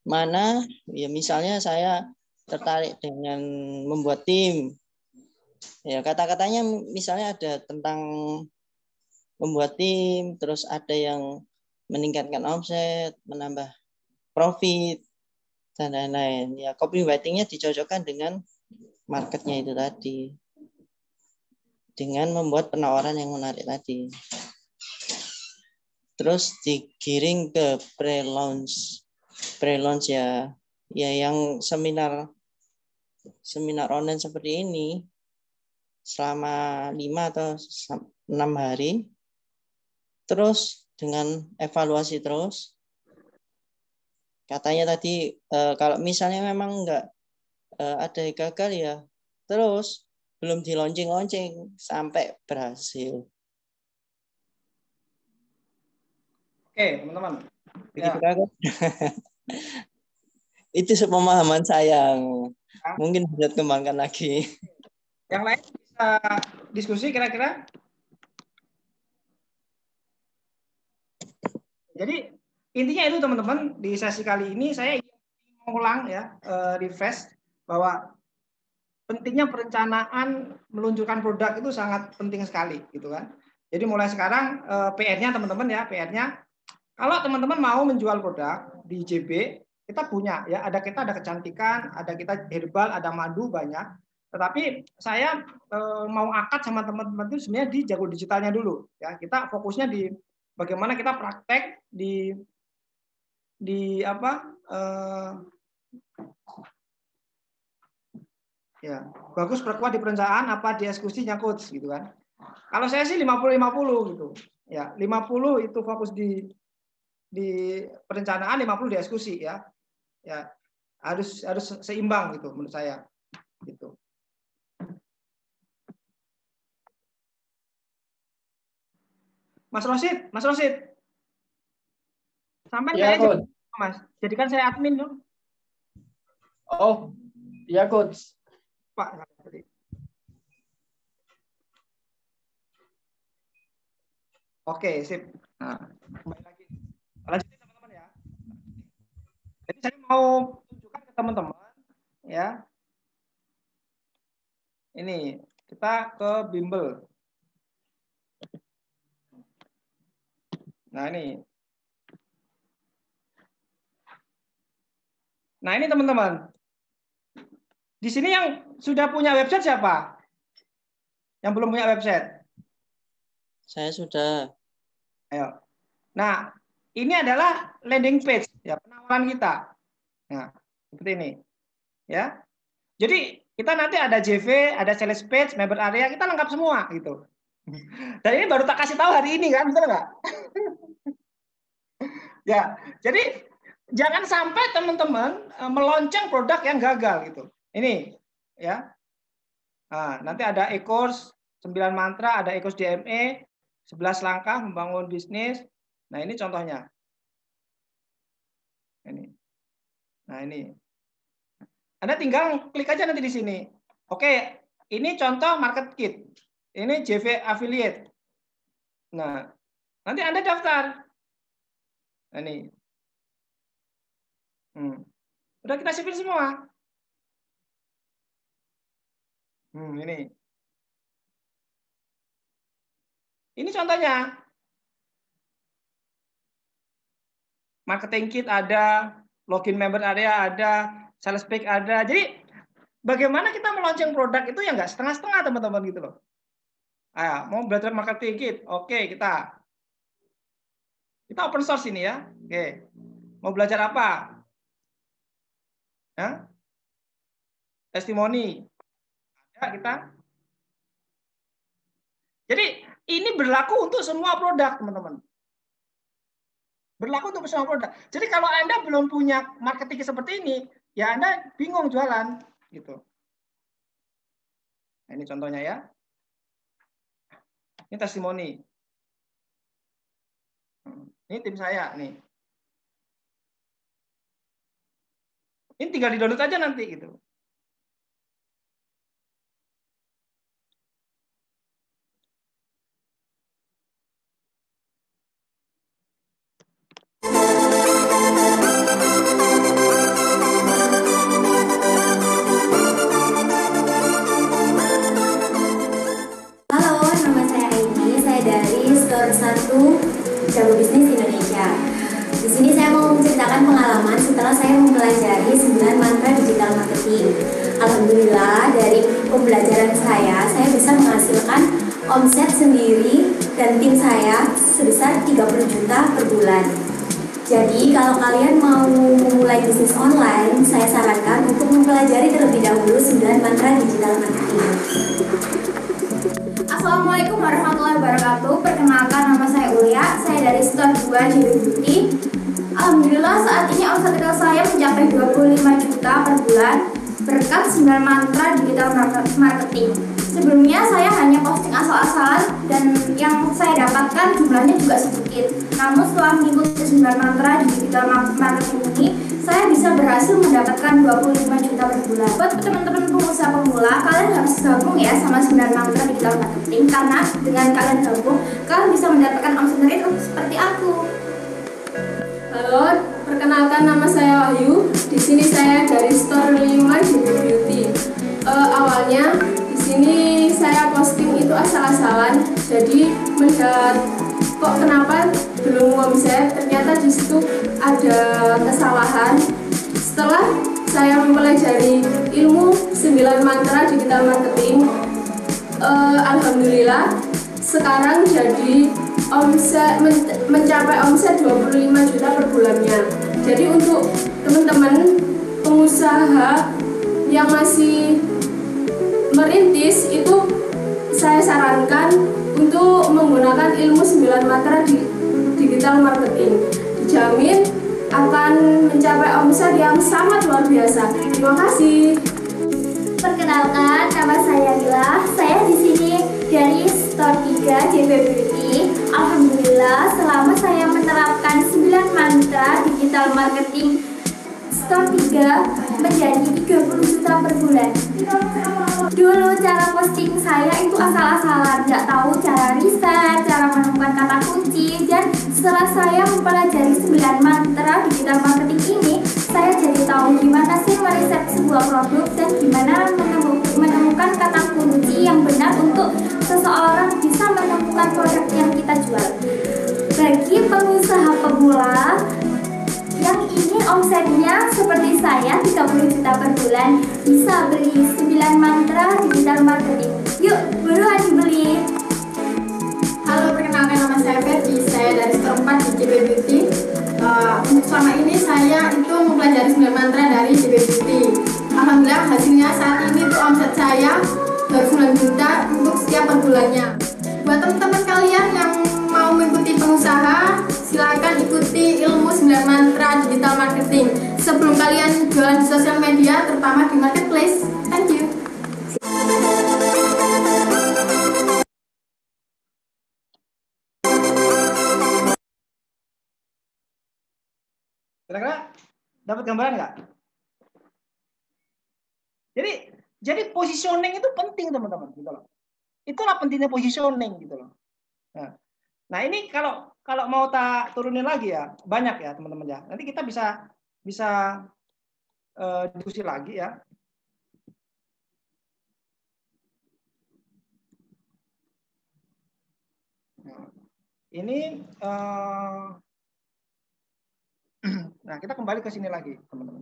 mana ya misalnya saya tertarik dengan membuat tim. Ya kata-katanya misalnya ada tentang membuat tim, terus ada yang meningkatkan omset, menambah profit, dan lain-lain. Ya copywriting-nya dicocokkan dengan marketnya itu tadi. dengan membuat penawaran yang menarik tadi. Terus digiring ke pre-launch. Pre-launch ya yang seminar online seperti ini selama 5 atau 6 hari. Terus dengan evaluasi terus. Katanya tadi kalau misalnya memang enggak ada yang gagal ya, terus belum di launching sampai berhasil. Oke, teman-teman. Begitu kan? Itu sepemahaman saya. Mungkin bisa kembangkan lagi. Yang lain bisa diskusi kira-kira? Jadi intinya itu teman-teman, di sesi kali ini saya ingin mengulang ya, refresh bahwa pentingnya perencanaan meluncurkan produk itu sangat penting sekali gitu kan. Jadi mulai sekarang PR-nya teman-teman ya, PR-nya kalau teman-teman mau menjual produk di JB, kita punya ya, ada kecantikan, ada kita herbal, ada madu banyak. Tetapi saya mau akad sama teman-teman itu sebenarnya di jago digitalnya dulu ya. Kita fokusnya di bagaimana kita praktek di apa ya, bagus perkuat di perencanaan apa di eksekusinya coach gitu kan. Kalau saya sih 50-50 gitu. Ya, 50 itu fokus di perencanaan, 50 di eksekusi ya. Ya, harus seimbang gitu menurut saya. Gitu. Mas Rosid. Sampai ya, saya Mas, jadikan saya admin dong. Oh, ya coach. Pak. Oke, sip. Nah, kembali lagi. Lanjutin teman-teman ya. Jadi saya mau tunjukkan ke teman-teman ya. Ini kita ke bimbel. Nah ini. Nah ini teman-teman. Di sini yang sudah punya website siapa? Yang belum punya website? Saya sudah. Ayo. Nah, ini adalah landing page ya, penawaran kita. Nah, seperti ini. Ya. Jadi kita nanti ada JV, ada sales page, member area, kita lengkap semua gitu. Dan ini baru tak kasih tahu hari ini kan, betul nggak? Ya, jadi jangan sampai teman-teman melonceng produk yang gagal gitu. Ini ya. Nah, nanti ada e-course 9 mantra, ada e-course DME, 11 langkah membangun bisnis. Nah, ini contohnya. Ini. Nah, ini. Anda tinggal klik aja nanti di sini. Oke, ini contoh market kit. Ini JV affiliate. Nah, nanti Anda daftar. Nah, ini. Udah kita sipil semua. Ini. Ini contohnya. Marketing kit ada, login member area ada, sales page ada. Jadi bagaimana kita melonceng produk itu ya nggak setengah-setengah teman-teman gitu loh. Ayo, mau belajar marketing kit, oke kita open source ini ya. Oke, mau belajar apa? Ya? Testimoni. Ada kita. Jadi ini berlaku untuk semua produk teman-teman. Berlaku untuk semua produk. Jadi kalau Anda belum punya marketing seperti ini, ya Anda bingung jualan gitu. Nah, ini contohnya ya. Ini testimoni. Ini tim saya nih. Ini tinggal di-download aja nanti gitu. Jago Bisnis Indonesia. Di sini saya mau menceritakan pengalaman setelah saya mempelajari 9 mantra digital marketing. Alhamdulillah dari pembelajaran saya bisa menghasilkan omset sendiri dan tim saya sebesar 30 juta per bulan. Jadi kalau kalian mau memulai bisnis online, saya sarankan untuk mempelajari terlebih dahulu 9 mantra digital marketing. Assalamualaikum warahmatullahi wabarakatuh. Perkenalkan, nama saya Ulia, saya dari Store 2 JB Beauty. Alhamdulillah saat ini omset retail saya mencapai 25 juta per bulan berkat 9 mantra digital marketing. Sebelumnya saya hanya posting asal-asalan dan yang saya dapatkan jumlahnya juga sedikit. Namun setelah mengikuti 9 mantra digital marketing ini, saya bisa berhasil mendapatkan 25 juta per bulan. Buat teman-teman pengusaha pemula, kalian harus gabung ya sama 9 mantra digital marketing, karena dengan kalian gabung, kalian bisa mendapatkan omset retail seperti aku. Halo, perkenalkan nama saya Wahyu. Di sini saya dari Store 5 JB Beauty. Awalnya di sini saya posting itu asal-asalan, jadi melihat kok kenapa belum omset, ternyata di situ ada kesalahan. Setelah saya mempelajari ilmu 9 mantra digital marketing, alhamdulillah sekarang jadi omset mencapai omset 25 juta per bulannya. Jadi untuk teman-teman pengusaha yang masih merintis itu saya sarankan untuk menggunakan ilmu 9 mantra digital marketing. Dijamin akan mencapai omset yang sangat luar biasa. Terima kasih. Perkenalkan, nama saya Lila. Saya di sini dari Store 3 JB Beauty. Alhamdulillah, selama saya menerapkan 9 mantra digital marketing, Store 3 menjadi 30 juta per bulan. Dulu cara posting saya itu asal-asalan, nggak tahu cara riset, cara menemukan kata kunci. Dan setelah saya mempelajari 9 mantra digital marketing ini, saya jadi tahu gimana sih meriset sebuah produk dan gimana menemukan kata kunci yang benar untuk seseorang bisa menemukan produk yang kita jual. Bagi pengusaha pemula yang ingin omsetnya seperti saya 30 juta per bulan, bisa beli 9 mantra digital marketing. Yuk, buruan dibeli. Halo, perkenalkan nama saya Ferdi. Saya dari Store 4 di JB Beauty. Untuk selama ini saya itu mempelajari 9 mantra dari JB Beauty. Alhamdulillah hasilnya saat ini tuh omset saya 29 juta untuk setiap per bulannya. Buat teman-teman kalian yang mau mengikuti pengusaha, silakan ikuti ilmu 9 mantra digital marketing sebelum kalian jualan di sosial media, terutama di marketplace. Thank you. Kira-kira dapat gambaran nggak? Jadi positioning itu penting, teman-teman, gitu loh. Itulah pentingnya positioning, gitu loh. Nah ini kalau mau tak turunin lagi ya, banyak ya teman-teman ya. Nanti kita bisa diskusi lagi ya. Nah, ini nah kita kembali ke sini lagi, teman-teman.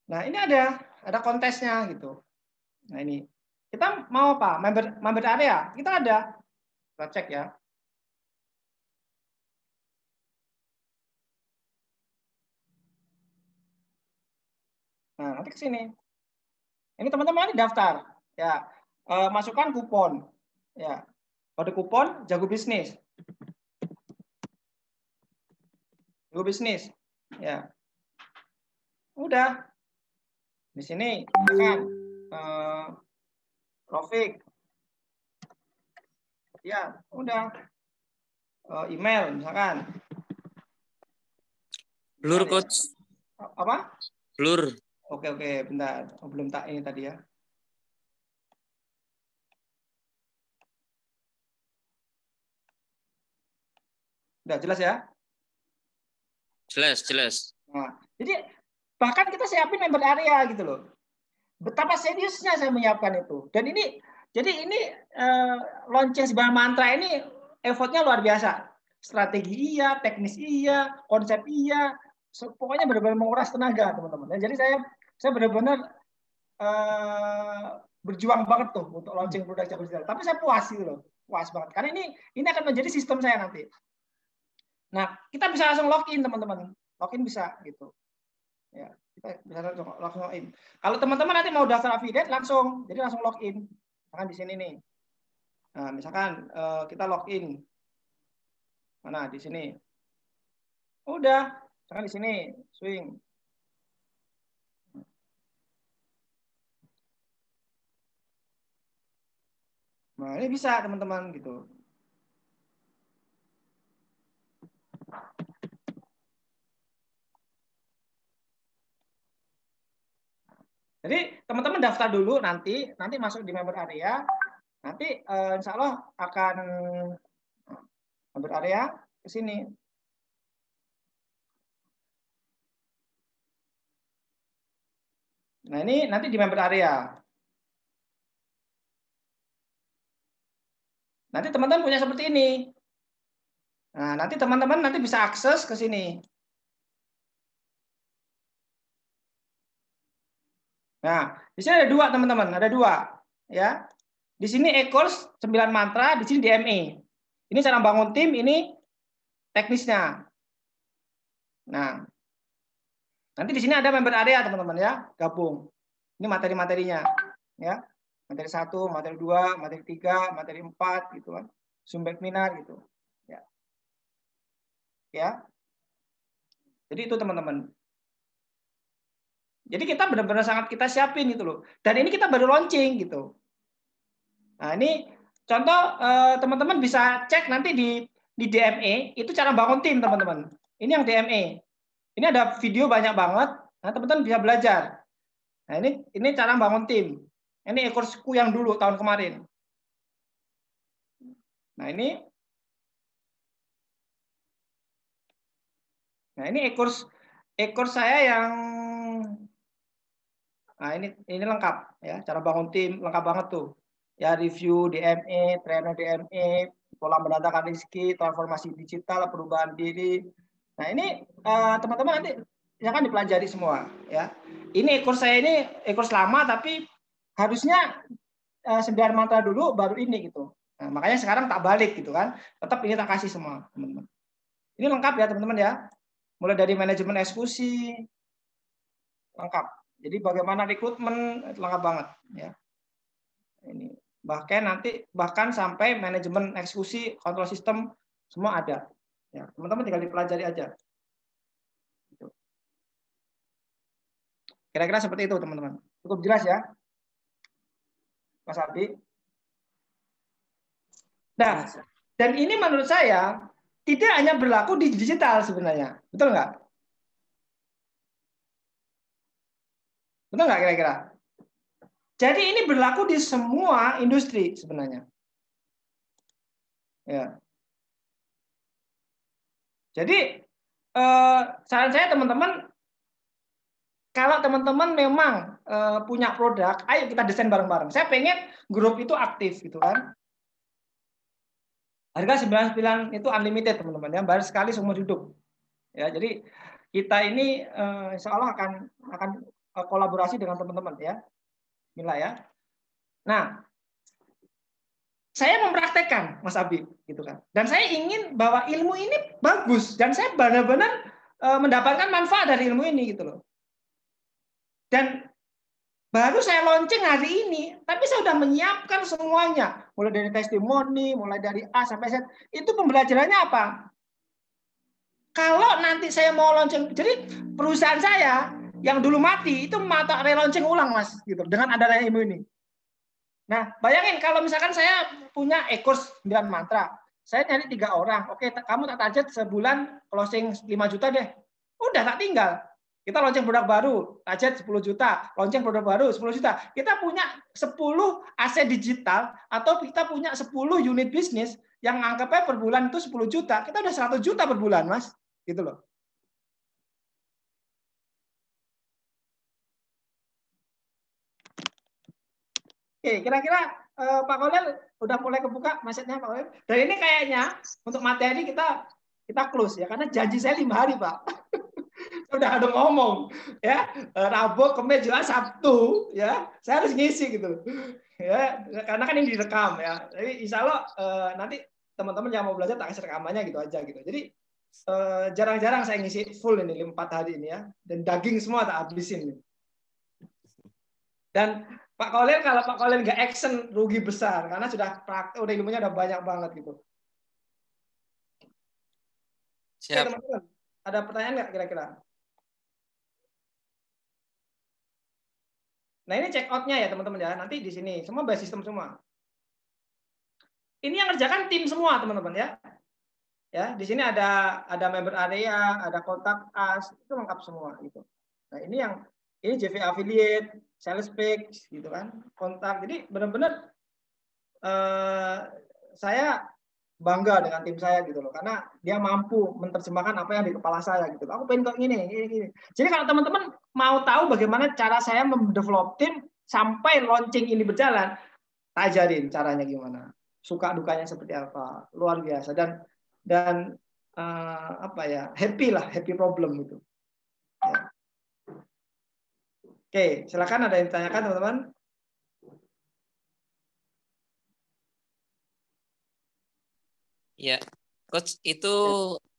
Nah ini ada kontesnya gitu. Nah ini kita mau apa? Member area kita ada. Kita cek ya. Nah, nanti ke sini. Ini teman-teman ini daftar. Ya, masukkan kupon. Ya, kode kupon Jago Bisnis. Jago Bisnis. Ya, udah. Di sini misalkan Rofik. Ya, udah. Email misalkan. Blur, Coach. Apa? Blur. Oke, bentar. Belum tak ini tadi ya. Udah jelas ya? Jelas. Nah, jadi bahkan kita siapin member area gitu loh. Betapa seriusnya saya menyiapkan itu. Dan ini launching 9 mantra ini effortnya luar biasa. Strategi iya, teknis iya, konsep iya. Pokoknya benar-benar menguras tenaga, teman-teman. Jadi saya benar-benar berjuang banget tuh untuk launching produk cabang digital. Tapi saya puas gitu loh, puas banget. Karena ini akan menjadi sistem saya nanti. Nah, kita bisa langsung login teman-teman, login bisa gitu. Ya, kita bisa langsung login. Kalau teman-teman nanti mau daftar affiliate langsung, jadi langsung login. Misalkan di sini nih. Nah, misalkan kita login. Mana di sini? Udah, misalkan di sini, swing. Nah, ini bisa teman-teman gitu. Jadi teman-teman daftar dulu nanti masuk di member area, nanti insya Allah akan member area ke sini. Nah ini nanti di member area. Nanti teman-teman punya seperti ini. Nah nanti teman-teman nanti bisa akses ke sini. Nah, di sini ada dua teman-teman, ada dua, ya. Di sini e-course 9 mantra, di sini DME. Ini cara bangun tim, ini teknisnya. Nah, nanti di sini ada member area teman-teman ya, gabung. Ini materi-materinya, ya. Materi 1, materi 2, materi 3, materi 4 gitu kan. Zoom webinar gitu. Ya. Ya. Jadi itu teman-teman. Jadi kita benar-benar sangat kita siapin gitu loh. Dan ini kita baru launching gitu. Nah ini contoh teman-teman bisa cek nanti di DME itu cara bangun tim teman-teman. Ini yang DME. Ini ada video banyak banget. Nah teman-teman bisa belajar. Nah ini cara bangun tim. Ini e-courseku yang dulu tahun kemarin. Nah ini e-course saya yang nah ini lengkap ya, cara bangun tim lengkap banget tuh. Ya review DME, trainer DME, pola mendatangkan rezeki, transformasi digital, perubahan diri. Nah, ini teman-teman nanti ya kan dipelajari semua ya. Ini e-course saya ini e-course lama tapi harusnya 9 mantra dulu baru ini gitu. Nah, makanya sekarang tak balik gitu kan. Tetap ini tak kasih semua, teman-teman. Ini lengkap ya, teman-teman ya. Mulai dari manajemen eksekusi lengkap. Jadi bagaimana rekrutmen lengkap banget ya. Ini bahkan sampai manajemen eksekusi, kontrol sistem semua ada. Ya, teman-teman tinggal dipelajari aja. Gitu. Kira-kira seperti itu teman-teman. Cukup jelas ya, Mas Abi. Nah, dan ini menurut saya tidak hanya berlaku di digital sebenarnya, betul nggak? Betul nggak kira-kira? Jadi ini berlaku di semua industri sebenarnya. Ya. Jadi saran saya teman-teman, kalau teman-teman memang punya produk, ayo kita desain bareng-bareng. Saya pengen grup itu aktif gitu kan. Harga 99 itu unlimited teman-teman ya, bayar sekali seumur hidup. Ya, jadi kita ini insya Allah akan kolaborasi dengan teman-teman ya. Bismillah ya. Nah, saya mempraktekkan Mas Abi gitu kan. Dan saya ingin bahwa ilmu ini bagus dan saya benar-benar mendapatkan manfaat dari ilmu ini gitu loh. Dan baru saya launching hari ini, tapi saya sudah menyiapkan semuanya, mulai dari testimoni, mulai dari A sampai Z. Itu pembelajarannya apa? Kalau nanti saya mau launching, jadi perusahaan saya yang dulu mati itu mau relaunching ulang Mas, gitu. Dengan adanya ilmu ini. Nah, bayangin kalau misalkan saya punya e-course 9 mantra, saya nyari 3 orang, oke, kamu tak target sebulan closing 5 juta deh. Udah tak tinggal. Kita launching produk baru, target 10 juta, launching produk baru 10 juta. Kita punya 10 aset digital atau kita punya 10 unit bisnis yang anggapnya per bulan itu 10 juta. Kita udah 100 juta per bulan, Mas. Gitu loh. Oke, kira-kira Pak Kolel udah mulai kebuka mindset-nya Pak Kolel. Dan ini kayaknya untuk materi kita close ya, karena janji saya 5 hari Pak. Udah ada ngomong ya, Rabu, Kamis, Jumat, Sabtu ya, saya harus ngisi gitu ya, karena kan ini direkam ya. Jadi insya Allah nanti teman-teman yang mau belajar tak kasih rekamannya gitu aja gitu. Jadi jarang-jarang saya ngisi full ini 4 hari ini ya, dan daging semua tak habisin. Dan Pak Kolil, kalau Pak Kolil nggak action rugi besar karena sudah praktek, udah ilmunya udah banyak banget gitu. Oke, Siap. teman-teman, ada pertanyaan nggak kira-kira? Nah ini check out-nya ya teman-teman ya. Nanti di sini semua by sistem semua. Ini yang ngerjakan tim semua teman-teman ya. Ya di sini ada member area, ada kontak us, itu lengkap semua gitu. Nah ini JV affiliate, sales page gitu kan, kontak. Jadi benar-benar saya bangga dengan tim saya gitu loh, karena dia mampu menerjemahkan apa yang di kepala saya gitu. Aku pengen kok gini. Jadi kalau teman-teman mau tahu bagaimana cara saya mendevelop tim sampai launching ini berjalan, tak ajarin caranya gimana, suka dukanya seperti apa, luar biasa, dan apa ya, happy problem gitu. Ya. Oke, silakan ada yang ditanyakan teman-teman. Ya, Coach, itu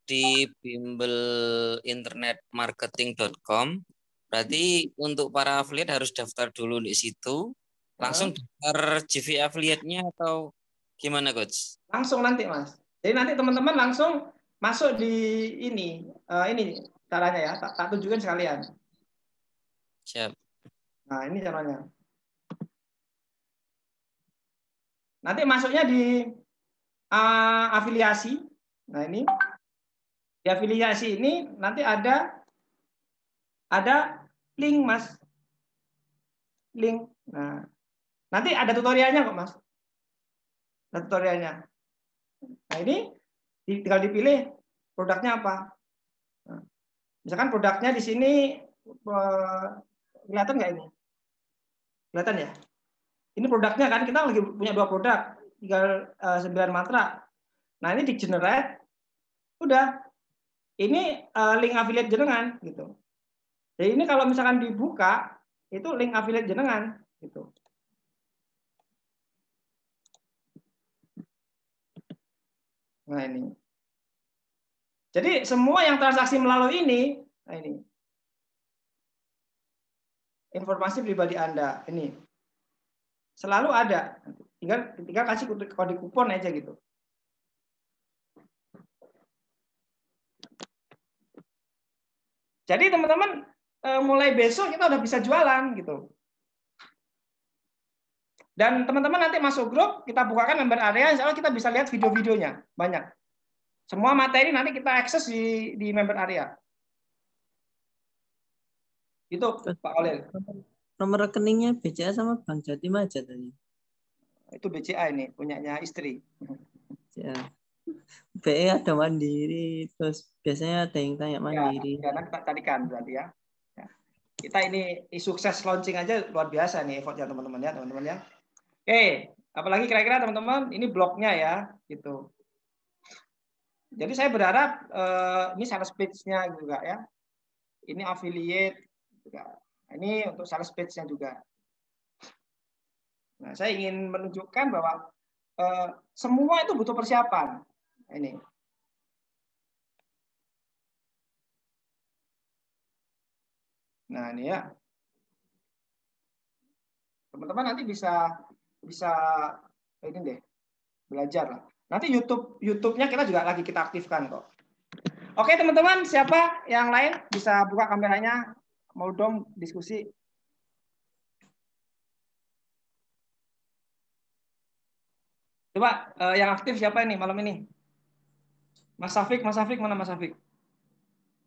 di bimbelinternetmarketing.com. Berarti untuk para affiliate harus daftar dulu di situ. Langsung daftar JV affiliate-nya atau gimana, Coach? Langsung nanti, Mas. Jadi nanti teman-teman langsung masuk di ini caranya ya. Tak tunjukin sekalian. Siap. Nah, ini caranya. Nanti masuknya di afiliasi. Nah, ini di afiliasi ini nanti ada link, Mas. Link. Nah, nanti ada tutorialnya kok, Mas. Ada tutorialnya. Nah, ini tinggal dipilih produknya apa. Nah, misalkan produknya di sini kelihatan nggak ini? Kelihatan ya? Ini produknya kan, kita lagi punya 2 produk, tinggal 9 mantra. Nah, ini di generate, udah. Ini link affiliate jenengan gitu. Jadi ini kalau misalkan dibuka, itu link affiliate jenengan gitu. Nah, ini. Jadi semua yang transaksi melalui ini, nah ini. Informasi pribadi Anda ini selalu ada. Tinggal kasih kode kupon aja gitu. Jadi teman-teman mulai besok kita udah bisa jualan gitu. Dan teman-teman nanti masuk grup, kita bukakan member area, insya Allah kita bisa lihat video-videonya banyak. Semua materi nanti kita akses di member area. Itu Pak Olil. Nomor rekeningnya BCA sama Bank Jatim aja tadi. Itu BCA ini, punyanya istri. Ya. BE ada Mandiri, terus biasanya ada yang tanya Mandiri. Ya, nanti tak tadikan berarti ya. Kita ini sukses launching aja luar biasa nih effortnya teman-teman ya. Oke, apalagi kira-kira teman-teman, ini blognya ya, gitu. Jadi saya berharap ini sales page-nya juga ya. Ini affiliate juga. Ini untuk sales page-nya juga. Nah, saya ingin menunjukkan bahwa semua itu butuh persiapan. Ini. Nah, ini ya. Teman-teman nanti bisa ini deh, belajar lah. Nanti YouTube-nya kita aktifkan kok. Oke teman-teman, siapa yang lain bisa buka kameranya? Mau dong diskusi. Coba yang aktif siapa ini malam ini? Mas Safik mana Mas Safik?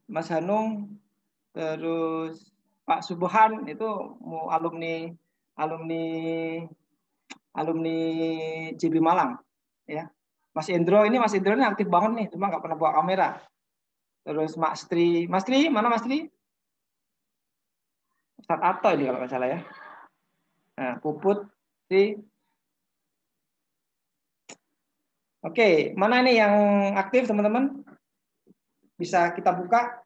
Mas Hanung, terus Pak Subhan itu mau alumni JB Malang ya. Mas Indro ini aktif banget nih, cuma nggak pernah bawa kamera. Terus Mas Tri mana Mas Tri? Ustadz Ato ini kalau nggak salah ya. Nah, Puput Tri. Oke, mana ini yang aktif teman-teman? Bisa kita buka.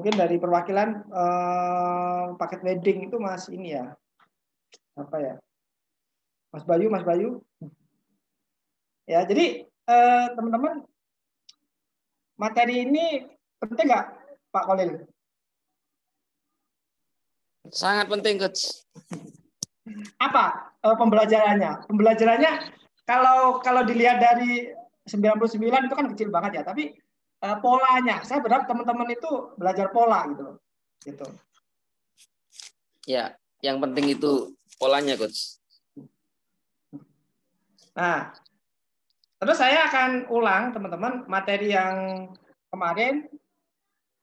Mungkin dari perwakilan paket wedding itu Mas ini ya. Apa ya? Mas Bayu. Ya, jadi teman-teman, materi ini penting nggak, Pak Kolil? Sangat penting, Coach. Apa pembelajarannya? Pembelajarannya kalau dilihat dari 99 itu kan kecil banget ya, tapi polanya, saya berharap teman-teman itu belajar pola gitu loh. Gitu. Ya, yang penting itu polanya, Coach. Nah, terus saya akan ulang teman-teman materi yang kemarin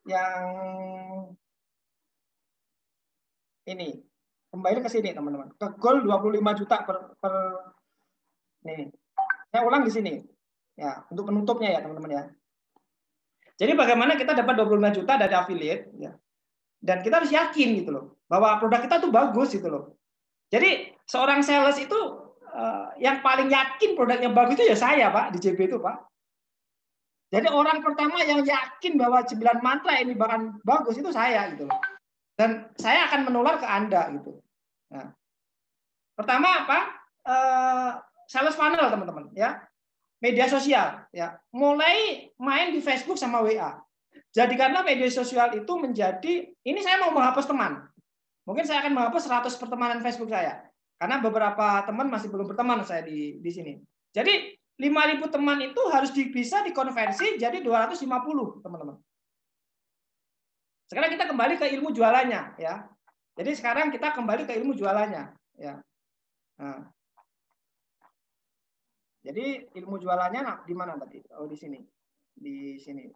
yang ini. Kembali ke sini teman-teman. Ke goal 25 juta per nih. Saya ulang di sini. Ya, untuk penutupnya ya teman-teman ya. Jadi bagaimana kita dapat 25 juta dari affiliate ya. Dan kita harus yakin gitu loh bahwa produk kita tuh bagus gitu loh. Jadi seorang sales itu yang paling yakin produknya bagus itu ya saya, Pak, di JB itu, Pak. Jadi orang pertama yang yakin bahwa 9 mantra ini bahkan bagus itu saya gitu loh. Dan saya akan menular ke Anda gitu. Nah, pertama apa? Sales funnel teman-teman ya. Media sosial ya. Mulai main di Facebook sama WA. Jadikanlah media sosial itu menjadi, ini saya mau menghapus teman. Mungkin saya akan menghapus 100 pertemanan Facebook saya. Karena beberapa teman masih belum berteman saya di sini. Jadi 5.000 teman itu harus bisa dikonversi jadi 250 teman-teman. Sekarang kita kembali ke ilmu jualannya ya. Jadi sekarang kita kembali ke ilmu jualannya ya. Nah. Jadi ilmu jualannya di mana tadi? Oh di sini. Di sini.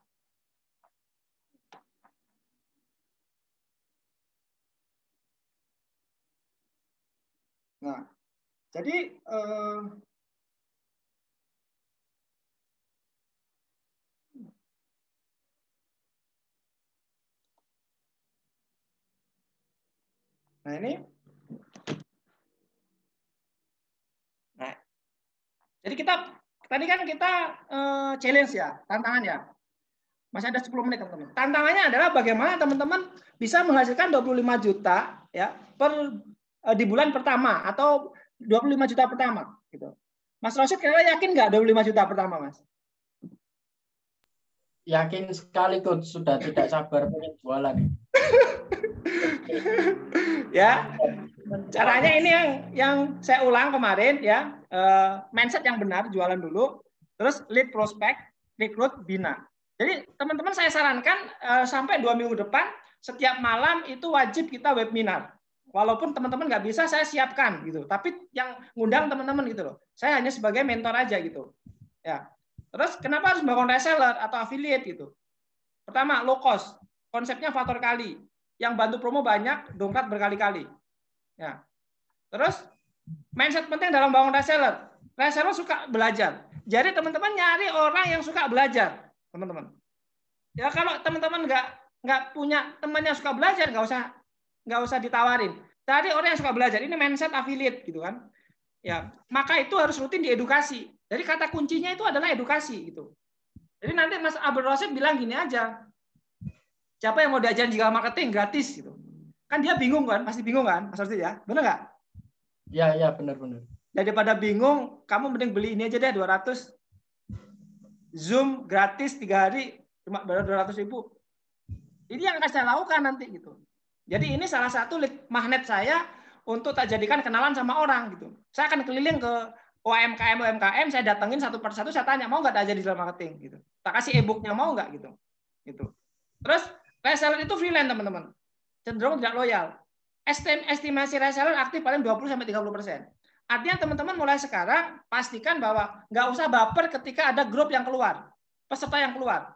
Nah, jadi nah ini. Nah, jadi tadi kan kita challenge ya, tantangan ya. Masih ada 10 menit teman-teman. Tantangannya adalah bagaimana teman-teman bisa menghasilkan 25 juta ya di bulan pertama atau 25 juta pertama gitu. Mas Rosid kira-kira yakin nggak 25 juta pertama, Mas? Yakin sekali, Coach. Sudah tidak sabar pengen jualan. Ya, caranya ini yang saya ulang kemarin ya, mindset yang benar, jualan dulu, terus lead prospect, recruit, bina. Jadi teman-teman saya sarankan sampai 2 minggu depan setiap malam itu wajib kita webinar. Walaupun teman-teman nggak bisa, saya siapkan gitu. Tapi yang ngundang teman-teman gitu loh. Saya hanya sebagai mentor aja gitu. Ya. Terus kenapa harus bangun reseller atau affiliate gitu? Pertama, low cost. Konsepnya faktor kali. Yang bantu promo banyak, dongkrak berkali-kali. Ya. Terus mindset penting dalam bangun reseller. Reseller suka belajar. Jadi teman-teman nyari orang yang suka belajar, teman-teman. Ya kalau teman-teman nggak punya teman yang suka belajar, nggak usah ditawarin. Cari orang yang suka belajar. Ini mindset affiliate gitu kan. Ya, maka itu harus rutin diedukasi. Jadi kata kuncinya itu adalah edukasi gitu. Jadi nanti Mas Abdul Rosid bilang gini aja. Siapa yang mau diajarin digital marketing gratis gitu. Kan dia bingung kan, pasti bingung kan, Mas Rosid ya. Benar nggak? Ya, benar. Daripada bingung, kamu mending beli ini aja deh 200 Zoom gratis 3 hari cuma 200.000. Ini yang akan saya lakukan nanti gitu. Jadi ini salah satu magnet saya untuk tak jadikan kenalan sama orang gitu. Saya akan keliling ke UMKM, saya datengin satu persatu, saya tanya mau nggak aja digital marketing gitu. Tak kasih e-booknya mau nggak gitu. Gitu. Terus reseller itu freelance teman-teman, cenderung tidak loyal. Estimasi reseller aktif paling 20-30%. Artinya teman-teman mulai sekarang pastikan bahwa nggak usah baper ketika ada grup yang keluar, peserta yang keluar.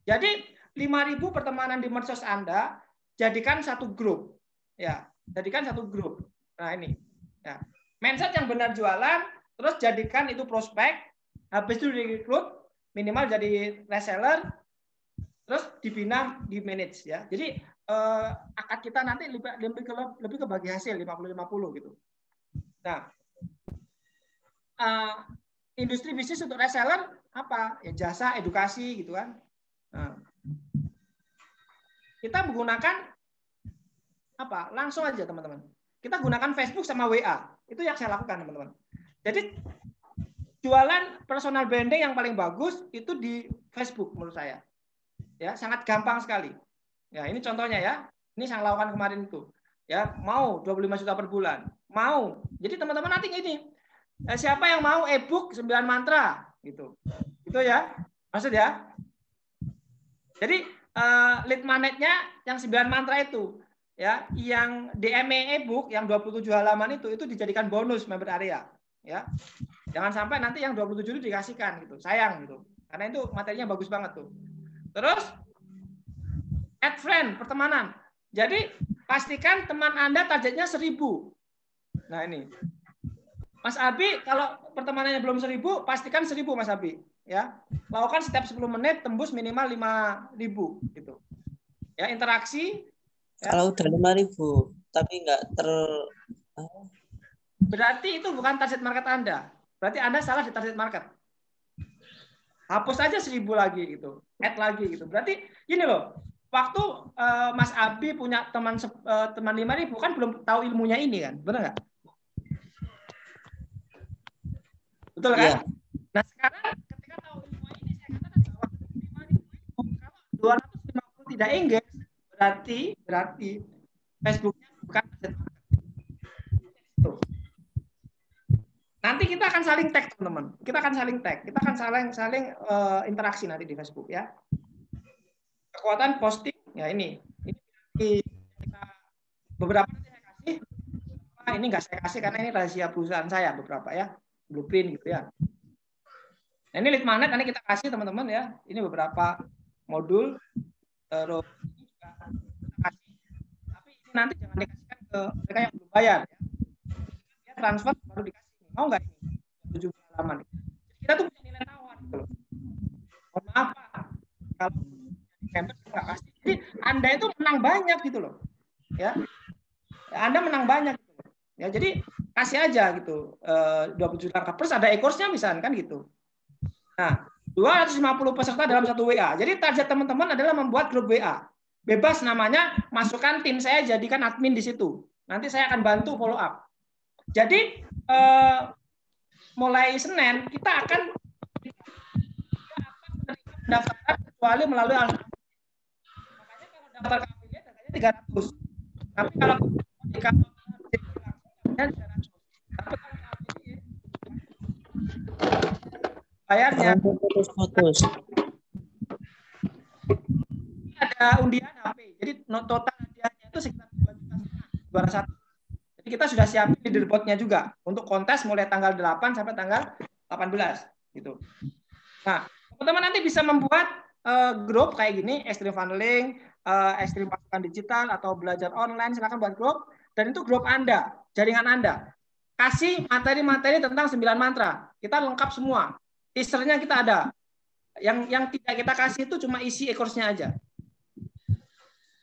Jadi 5.000 pertemanan di medsos Anda jadikan satu grup, ya, jadikan satu grup. Nah ini, ya, mindset yang benar jualan, terus jadikan itu prospek, habis itu direkrut, minimal jadi reseller, terus dibina, di manage, ya. Jadi akad kita nanti lebih ke bagi hasil 50-50 gitu. Nah, industri bisnis untuk reseller apa? Ya jasa, edukasi gitu kan. Nah, kita menggunakan apa? Langsung aja teman-teman. Kita gunakan Facebook sama WA. Itu yang saya lakukan teman-teman. Jadi jualan personal branding yang paling bagus itu di Facebook menurut saya. Ya, sangat gampang sekali. Ya, ini contohnya ya. Ini saya lakukan kemarin itu. Ya, mau 25 juta per bulan. Mau. Jadi teman-teman nanti ini siapa yang mau e-book 9 mantra gitu. Itu ya. Maksud ya. Jadi lead magnetnya yang 9 mantra itu. Ya, yang DME e-book yang 27 halaman itu dijadikan bonus member area, ya. Jangan sampai nanti yang 27 itu dikasihkan gitu. Sayang gitu. Karena itu materinya bagus banget tuh. Terus add friend, pertemanan. Jadi pastikan teman Anda targetnya 1000. Nah, ini. Mas Abi kalau pertemanannya belum 1000, pastikan 1000 Mas Abi, ya. Lakukan setiap 10 menit tembus minimal 5.000 gitu. Ya, interaksi. Ya. Kalau udah 5.000 tapi nggak berarti itu bukan target market Anda. Berarti Anda salah di target market. Hapus aja 1000 lagi gitu. Add lagi gitu. Berarti gini loh. Waktu Mas Abi punya teman 5.000 kan belum tahu ilmunya ini kan. Benar nggak? Betul kan? Yeah. Nah, sekarang ketika tahu ilmu ini saya katakan bahwa 5.000 kalau 250 tidak engage berarti Facebooknya bukan target market. Nanti kita akan saling tag teman-teman. Kita akan saling tag. Kita akan saling interaksi nanti di Facebook ya. Kekuatan posting ya ini kita beberapa saya kasih. Ini nggak saya kasih karena ini rahasia perusahaan saya beberapa ya. Blueprint gitu ya. Nah, ini lead magnet nanti kita kasih teman-teman ya. Ini beberapa modul terus tapi ini nanti jangan dikasihkan ke mereka yang belum bayar ya. Dia transfer baru dikasih. Mau nggak ini 7 halaman? Kita tuh punya nilai tawar gitu loh. Mohon maaf Pak, kalau member nggak kasih. Jadi Anda itu menang banyak gitu loh. Ya. Anda menang banyak gitu loh. Ya, jadi kasih aja gitu. 20 juta plus ada e-course-nya misalkan kan gitu. Nah, 250 peserta dalam satu WA. Jadi target teman-teman adalah membuat grup WA. Bebas namanya, masukkan tim saya jadikan admin di situ. Nanti saya akan bantu follow up. Jadi mulai Senin kita akan mendaftarkan kecuali melalui makanya kalau daftar ke affiliate harganya 300. Tapi kalau bayarnya ada undian HP. Jadi total hadiahnya itu sekitar 2.500.000. Jadi kita sudah siapin leaderboard-nya juga untuk kontes mulai tanggal 8 sampai tanggal 18 gitu. Nah, teman-teman nanti bisa membuat grup kayak gini, Extreme Funneling, Extreme Pasukan Digital atau belajar online, silakan buat grup dan itu grup Anda, jaringan Anda. Kasih materi-materi tentang 9 mantra. Kita lengkap semua. Teasernya kita ada. Yang tidak kita kasih itu cuma isi e-course-nya aja.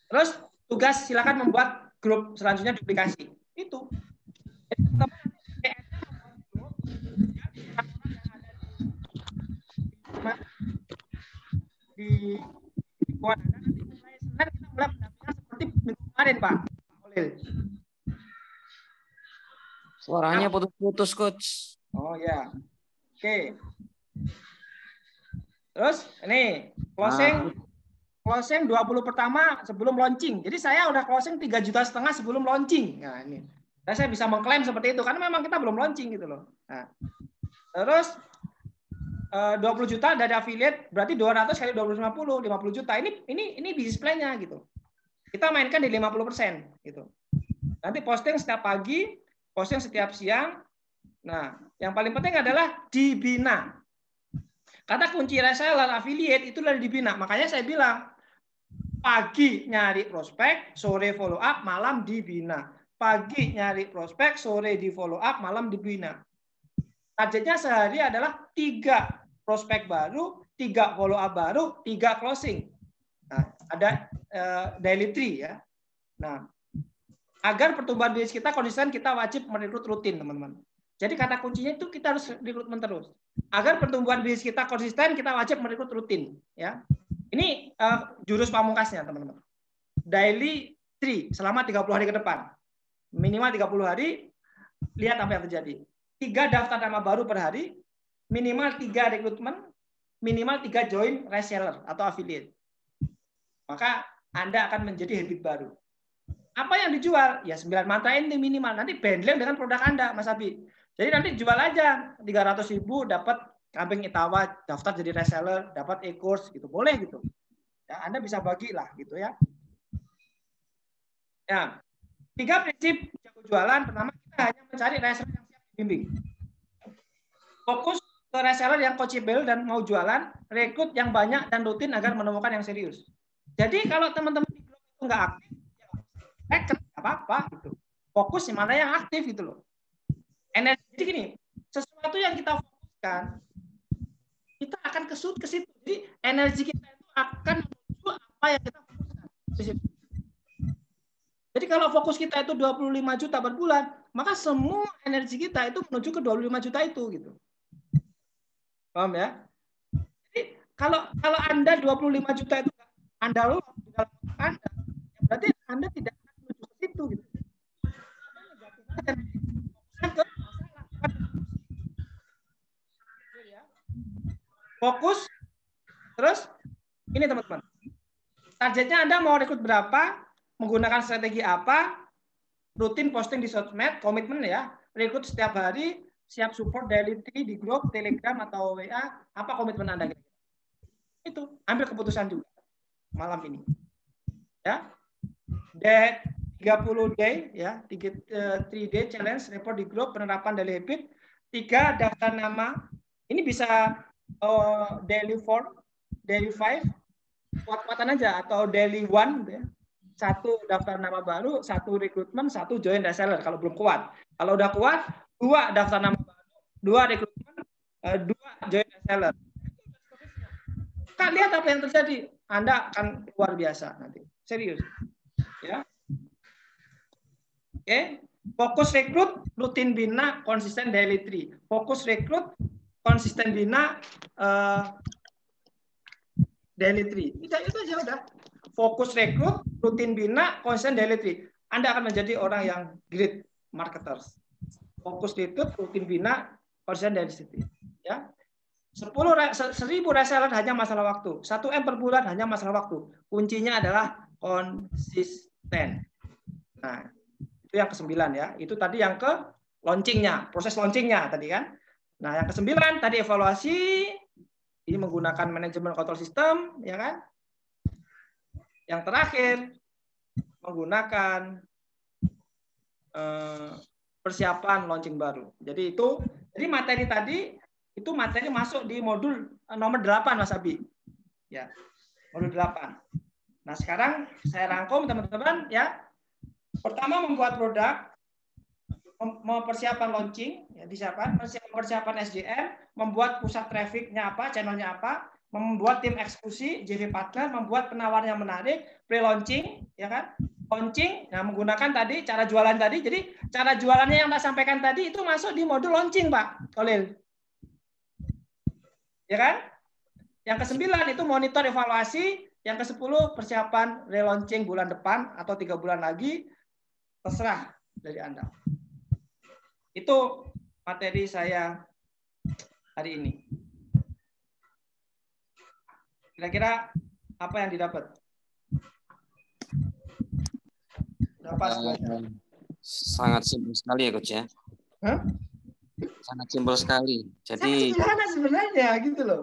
Terus tugas silakan membuat grup selanjutnya duplikasi. Itu. Jadi di lingkungan Anda nanti mulai Senin kita mulai pendampingan seperti minggu kemarin Pak Olil. Suaranya putus-putus coach. Oh ya. Oke. Terus ini closing 20 pertama sebelum launching. Jadi saya udah closing 3,5 juta sebelum launching. Nah, ini. Dan saya bisa mengklaim seperti itu karena memang kita belum launching gitu loh. Nah. Terus 20 juta dari affiliate berarti 200 kali 250 50 juta. Ini displaynya gitu. Kita mainkan di 50% gitu. Nanti posting setiap pagi, posting setiap siang. Nah, yang paling penting adalah dibina. Kata kunci reseller affiliate itu adalah dibina. Makanya saya bilang pagi nyari prospek, sore follow up, malam dibina. Pagi nyari prospek, sore di follow up, malam dibina. Targetnya sehari adalah 3 prospek baru, 3 follow up baru, 3 closing. Nah, ada daily tree ya. Nah, agar pertumbuhan bisnis kita konsisten, kita wajib merekrut rutin, teman-teman. Jadi kata kuncinya itu kita harus rekrutmen terus. Agar pertumbuhan bisnis kita konsisten, kita wajib merekrut rutin. Ya, ini jurus pamungkasnya, teman-teman. daily 3 selama 30 hari ke depan. Minimal 30 hari, lihat apa yang terjadi. 3 daftar nama baru per hari, minimal 3 rekrutmen, minimal 3 join reseller atau affiliate. Maka Anda akan menjadi habit baru. Apa yang dijual? Ya 9 mantra ini minimal. Nanti bundling dengan produk Anda, Mas Abi. Jadi nanti jual aja 300.000 dapat kambing Itawa, daftar jadi reseller, dapat e-course gitu. Boleh gitu. Ya, Anda bisa bagilah gitu ya. Ya. 3 prinsip jago jualan. Pertama, kita hanya mencari reseller yang siap dibimbing. Fokus ke reseller yang coachable dan mau jualan, rekrut yang banyak dan rutin agar menemukan yang serius. Jadi kalau teman-teman di grup itu nggak aktif, ya apa-apa gitu. Fokus di mana yang aktif gitu loh. Energi, jadi gini, sesuatu yang kita fokuskan, kita akan ke situ. Jadi energi kita itu akan menuju apa yang kita fokuskan. Jadi kalau fokus kita itu 25 juta per bulan, maka semua energi kita itu menuju ke 25 juta itu gitu. Paham ya? Jadi kalau Anda 25 juta itu Anda lolos di dalam Anda, ya berarti Anda tidak akan menuju ke situ gitu. Fokus, terus ini teman-teman, targetnya Anda mau rekrut berapa, menggunakan strategi apa, rutin posting di sosmed, komitmen ya, rekrut setiap hari, siap support daily di grup, Telegram atau WA, apa komitmen Anda? Itu, ambil keputusan juga malam ini. Ya. 30 day ya, 3 day challenge report di grup penerapan daily habit, 3 daftar nama. Ini bisa daily 4, daily 5, kuat-kuatan aja atau daily 1 ya. 1 daftar nama baru, 1 rekrutmen, 1 join reseller kalau belum kuat. Kalau udah kuat, 2 daftar nama baru, 2 rekrutmen, 2 join reseller. Kan lihat apa yang terjadi. Anda akan luar biasa nanti. Serius. Ya. Oke. Fokus rekrut, rutin bina, konsisten daily 3. Fokus rekrut, konsisten bina, daily 3. Itu aja udah. Fokus rekrut, rutin bina, konsisten daily 3. Anda akan menjadi orang yang great marketers. Fokus rekrut, rutin bina, konsisten daily 3. Ya. 10.000 reseller hanya masalah waktu. 1 M per bulan hanya masalah waktu. Kuncinya adalah konsisten. Nah, itu yang ke-9 ya. Itu tadi yang ke launchingnya, proses launchingnya tadi kan. Nah, yang ke-9 tadi evaluasi. Ini menggunakan manajemen control system, ya kan. Yang terakhir menggunakan persiapan launching baru. Jadi materi tadi itu materi masuk di modul nomor 8 Mas Abi. Ya. Modul 8. Nah, sekarang saya rangkum teman-teman ya. Pertama membuat produk, mempersiapkan launching, ya disiapkan, persiapan SDM, membuat pusat trafficnya apa, channelnya apa, membuat tim eksekusi, JV partner, membuat penawaran yang menarik, pre-launching, ya kan? Launching, nah menggunakan tadi cara jualan tadi. Jadi cara jualannya yang saya sampaikan tadi itu masuk di modul launching, Pak Kolil. Ya kan? Yang ke-9 itu monitor evaluasi, yang ke-10 persiapan relaunching bulan depan atau 3 bulan lagi, terserah dari Anda. Itu materi saya hari ini. Kira-kira apa yang didapat? Sangat simpel sekali ya, Coach ya. Hah? Sangat simpel sekali. Jadi sangat sederhana sebenarnya gitu loh.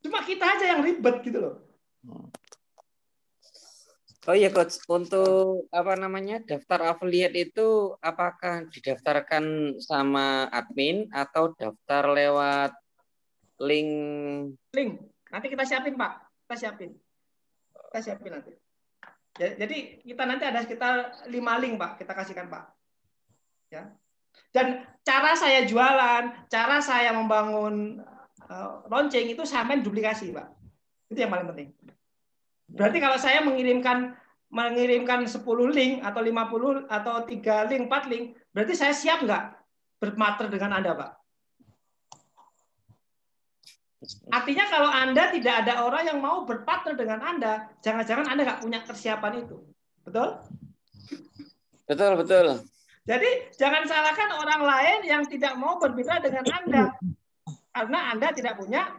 Cuma kita aja yang ribet gitu loh. Oh iya Coach, untuk daftar affiliate itu apakah didaftarkan sama admin atau daftar lewat link? Link. Nanti kita siapin, Pak. Kita siapin nanti. Jadi kita nanti ada sekitar 5 link, Pak. Kita kasihkan, Pak. Ya. Dan cara saya jualan, cara saya membangun launching itu sampai duplikasi, Pak. Itu yang paling penting. Berarti kalau saya mengirimkan 10 link atau 50 atau 3 link, 4 link, berarti saya siap nggak bermater dengan Anda, Pak? Artinya kalau Anda tidak ada orang yang mau berpartner dengan Anda, jangan-jangan Anda nggak punya persiapan itu. Betul? Betul, betul. Jadi jangan salahkan orang lain yang tidak mau bermitra dengan Anda. Karena Anda tidak punya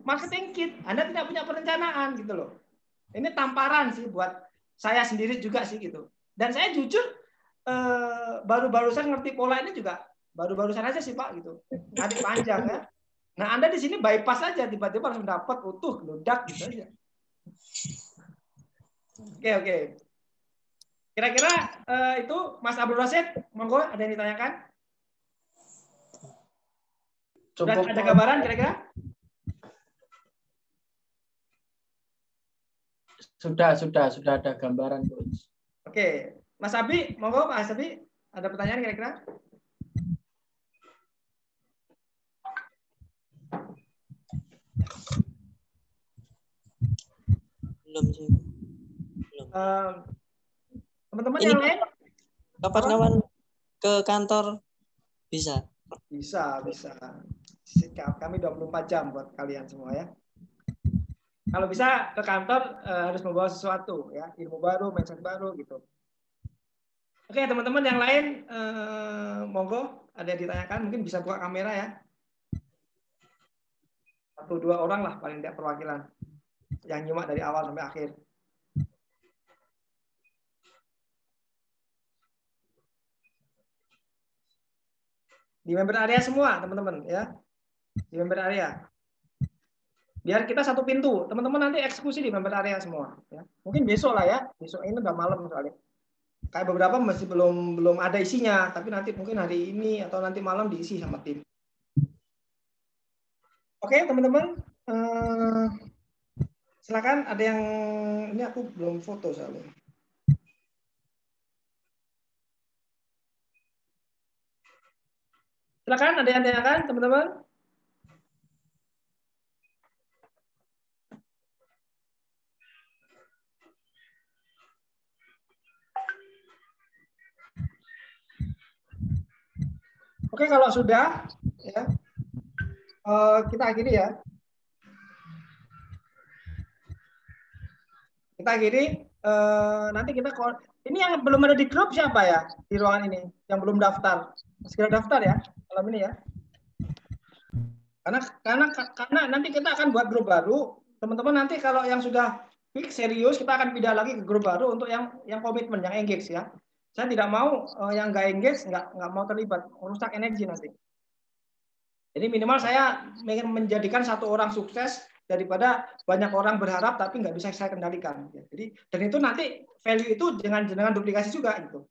marketing kit, Anda tidak punya perencanaan gitu loh. Ini tamparan sih buat saya sendiri juga sih gitu. Dan saya jujur baru-barusan ngerti pola ini juga baru-barusan aja sih Pak gitu. Adik panjang ya. Nah Anda di sini bypass aja tiba-tiba langsung dapat utuh geludak gitu aja. Oke. Kira-kira itu Mas Abdul Rasid, monggo ada yang ditanyakan? Sudah ada gambaran kira-kira? Sudah ada gambaran, Coach. Oke, Mas Abi, monggo Mas Abi, ada pertanyaan kira-kira? Belum sih. Belum. Teman-teman yang lain? Kapan-kapan ke kantor bisa? Bisa. Kami 24 jam buat kalian semua ya. Kalau bisa ke kantor harus membawa sesuatu ya, ilmu baru, mindset baru gitu. Oke, teman-teman yang lain monggo ada yang ditanyakan, mungkin bisa buka kamera ya. 1-2 orang lah paling tidak perwakilan yang nyimak dari awal sampai akhir. Di member area semua, teman-teman ya. Di member area. Biar kita satu pintu. Teman-teman nanti eksekusi di member area semua ya. Mungkin besok lah ya. Besok ini udah malam soalnya. Kayak beberapa masih belum ada isinya, tapi nanti mungkin hari ini atau nanti malam diisi sama tim. Oke, teman-teman. Silakan ada yang ini aku belum foto soalnya. Silakan ada yang tanyakan, teman-teman. Oke, kalau sudah, ya, kita akhiri ya. Kita akhiri. Nanti kita ini yang belum ada di grup siapa ya di ruangan ini? Yang belum daftar, segera daftar ya malam ini ya. Karena nanti kita akan buat grup baru. Teman-teman nanti kalau yang sudah fix serius, kita akan pindah lagi ke grup baru untuk yang komitmen, yang engage ya. Saya tidak mau yang nggak engage, nggak mau terlibat, merusak energi nanti. Jadi minimal saya ingin menjadikan satu orang sukses daripada banyak orang berharap tapi nggak bisa saya kendalikan. Jadi dan itu nanti value itu dengan duplikasi juga gitu.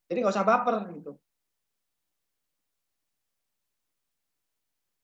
Jadi nggak usah baper gitu.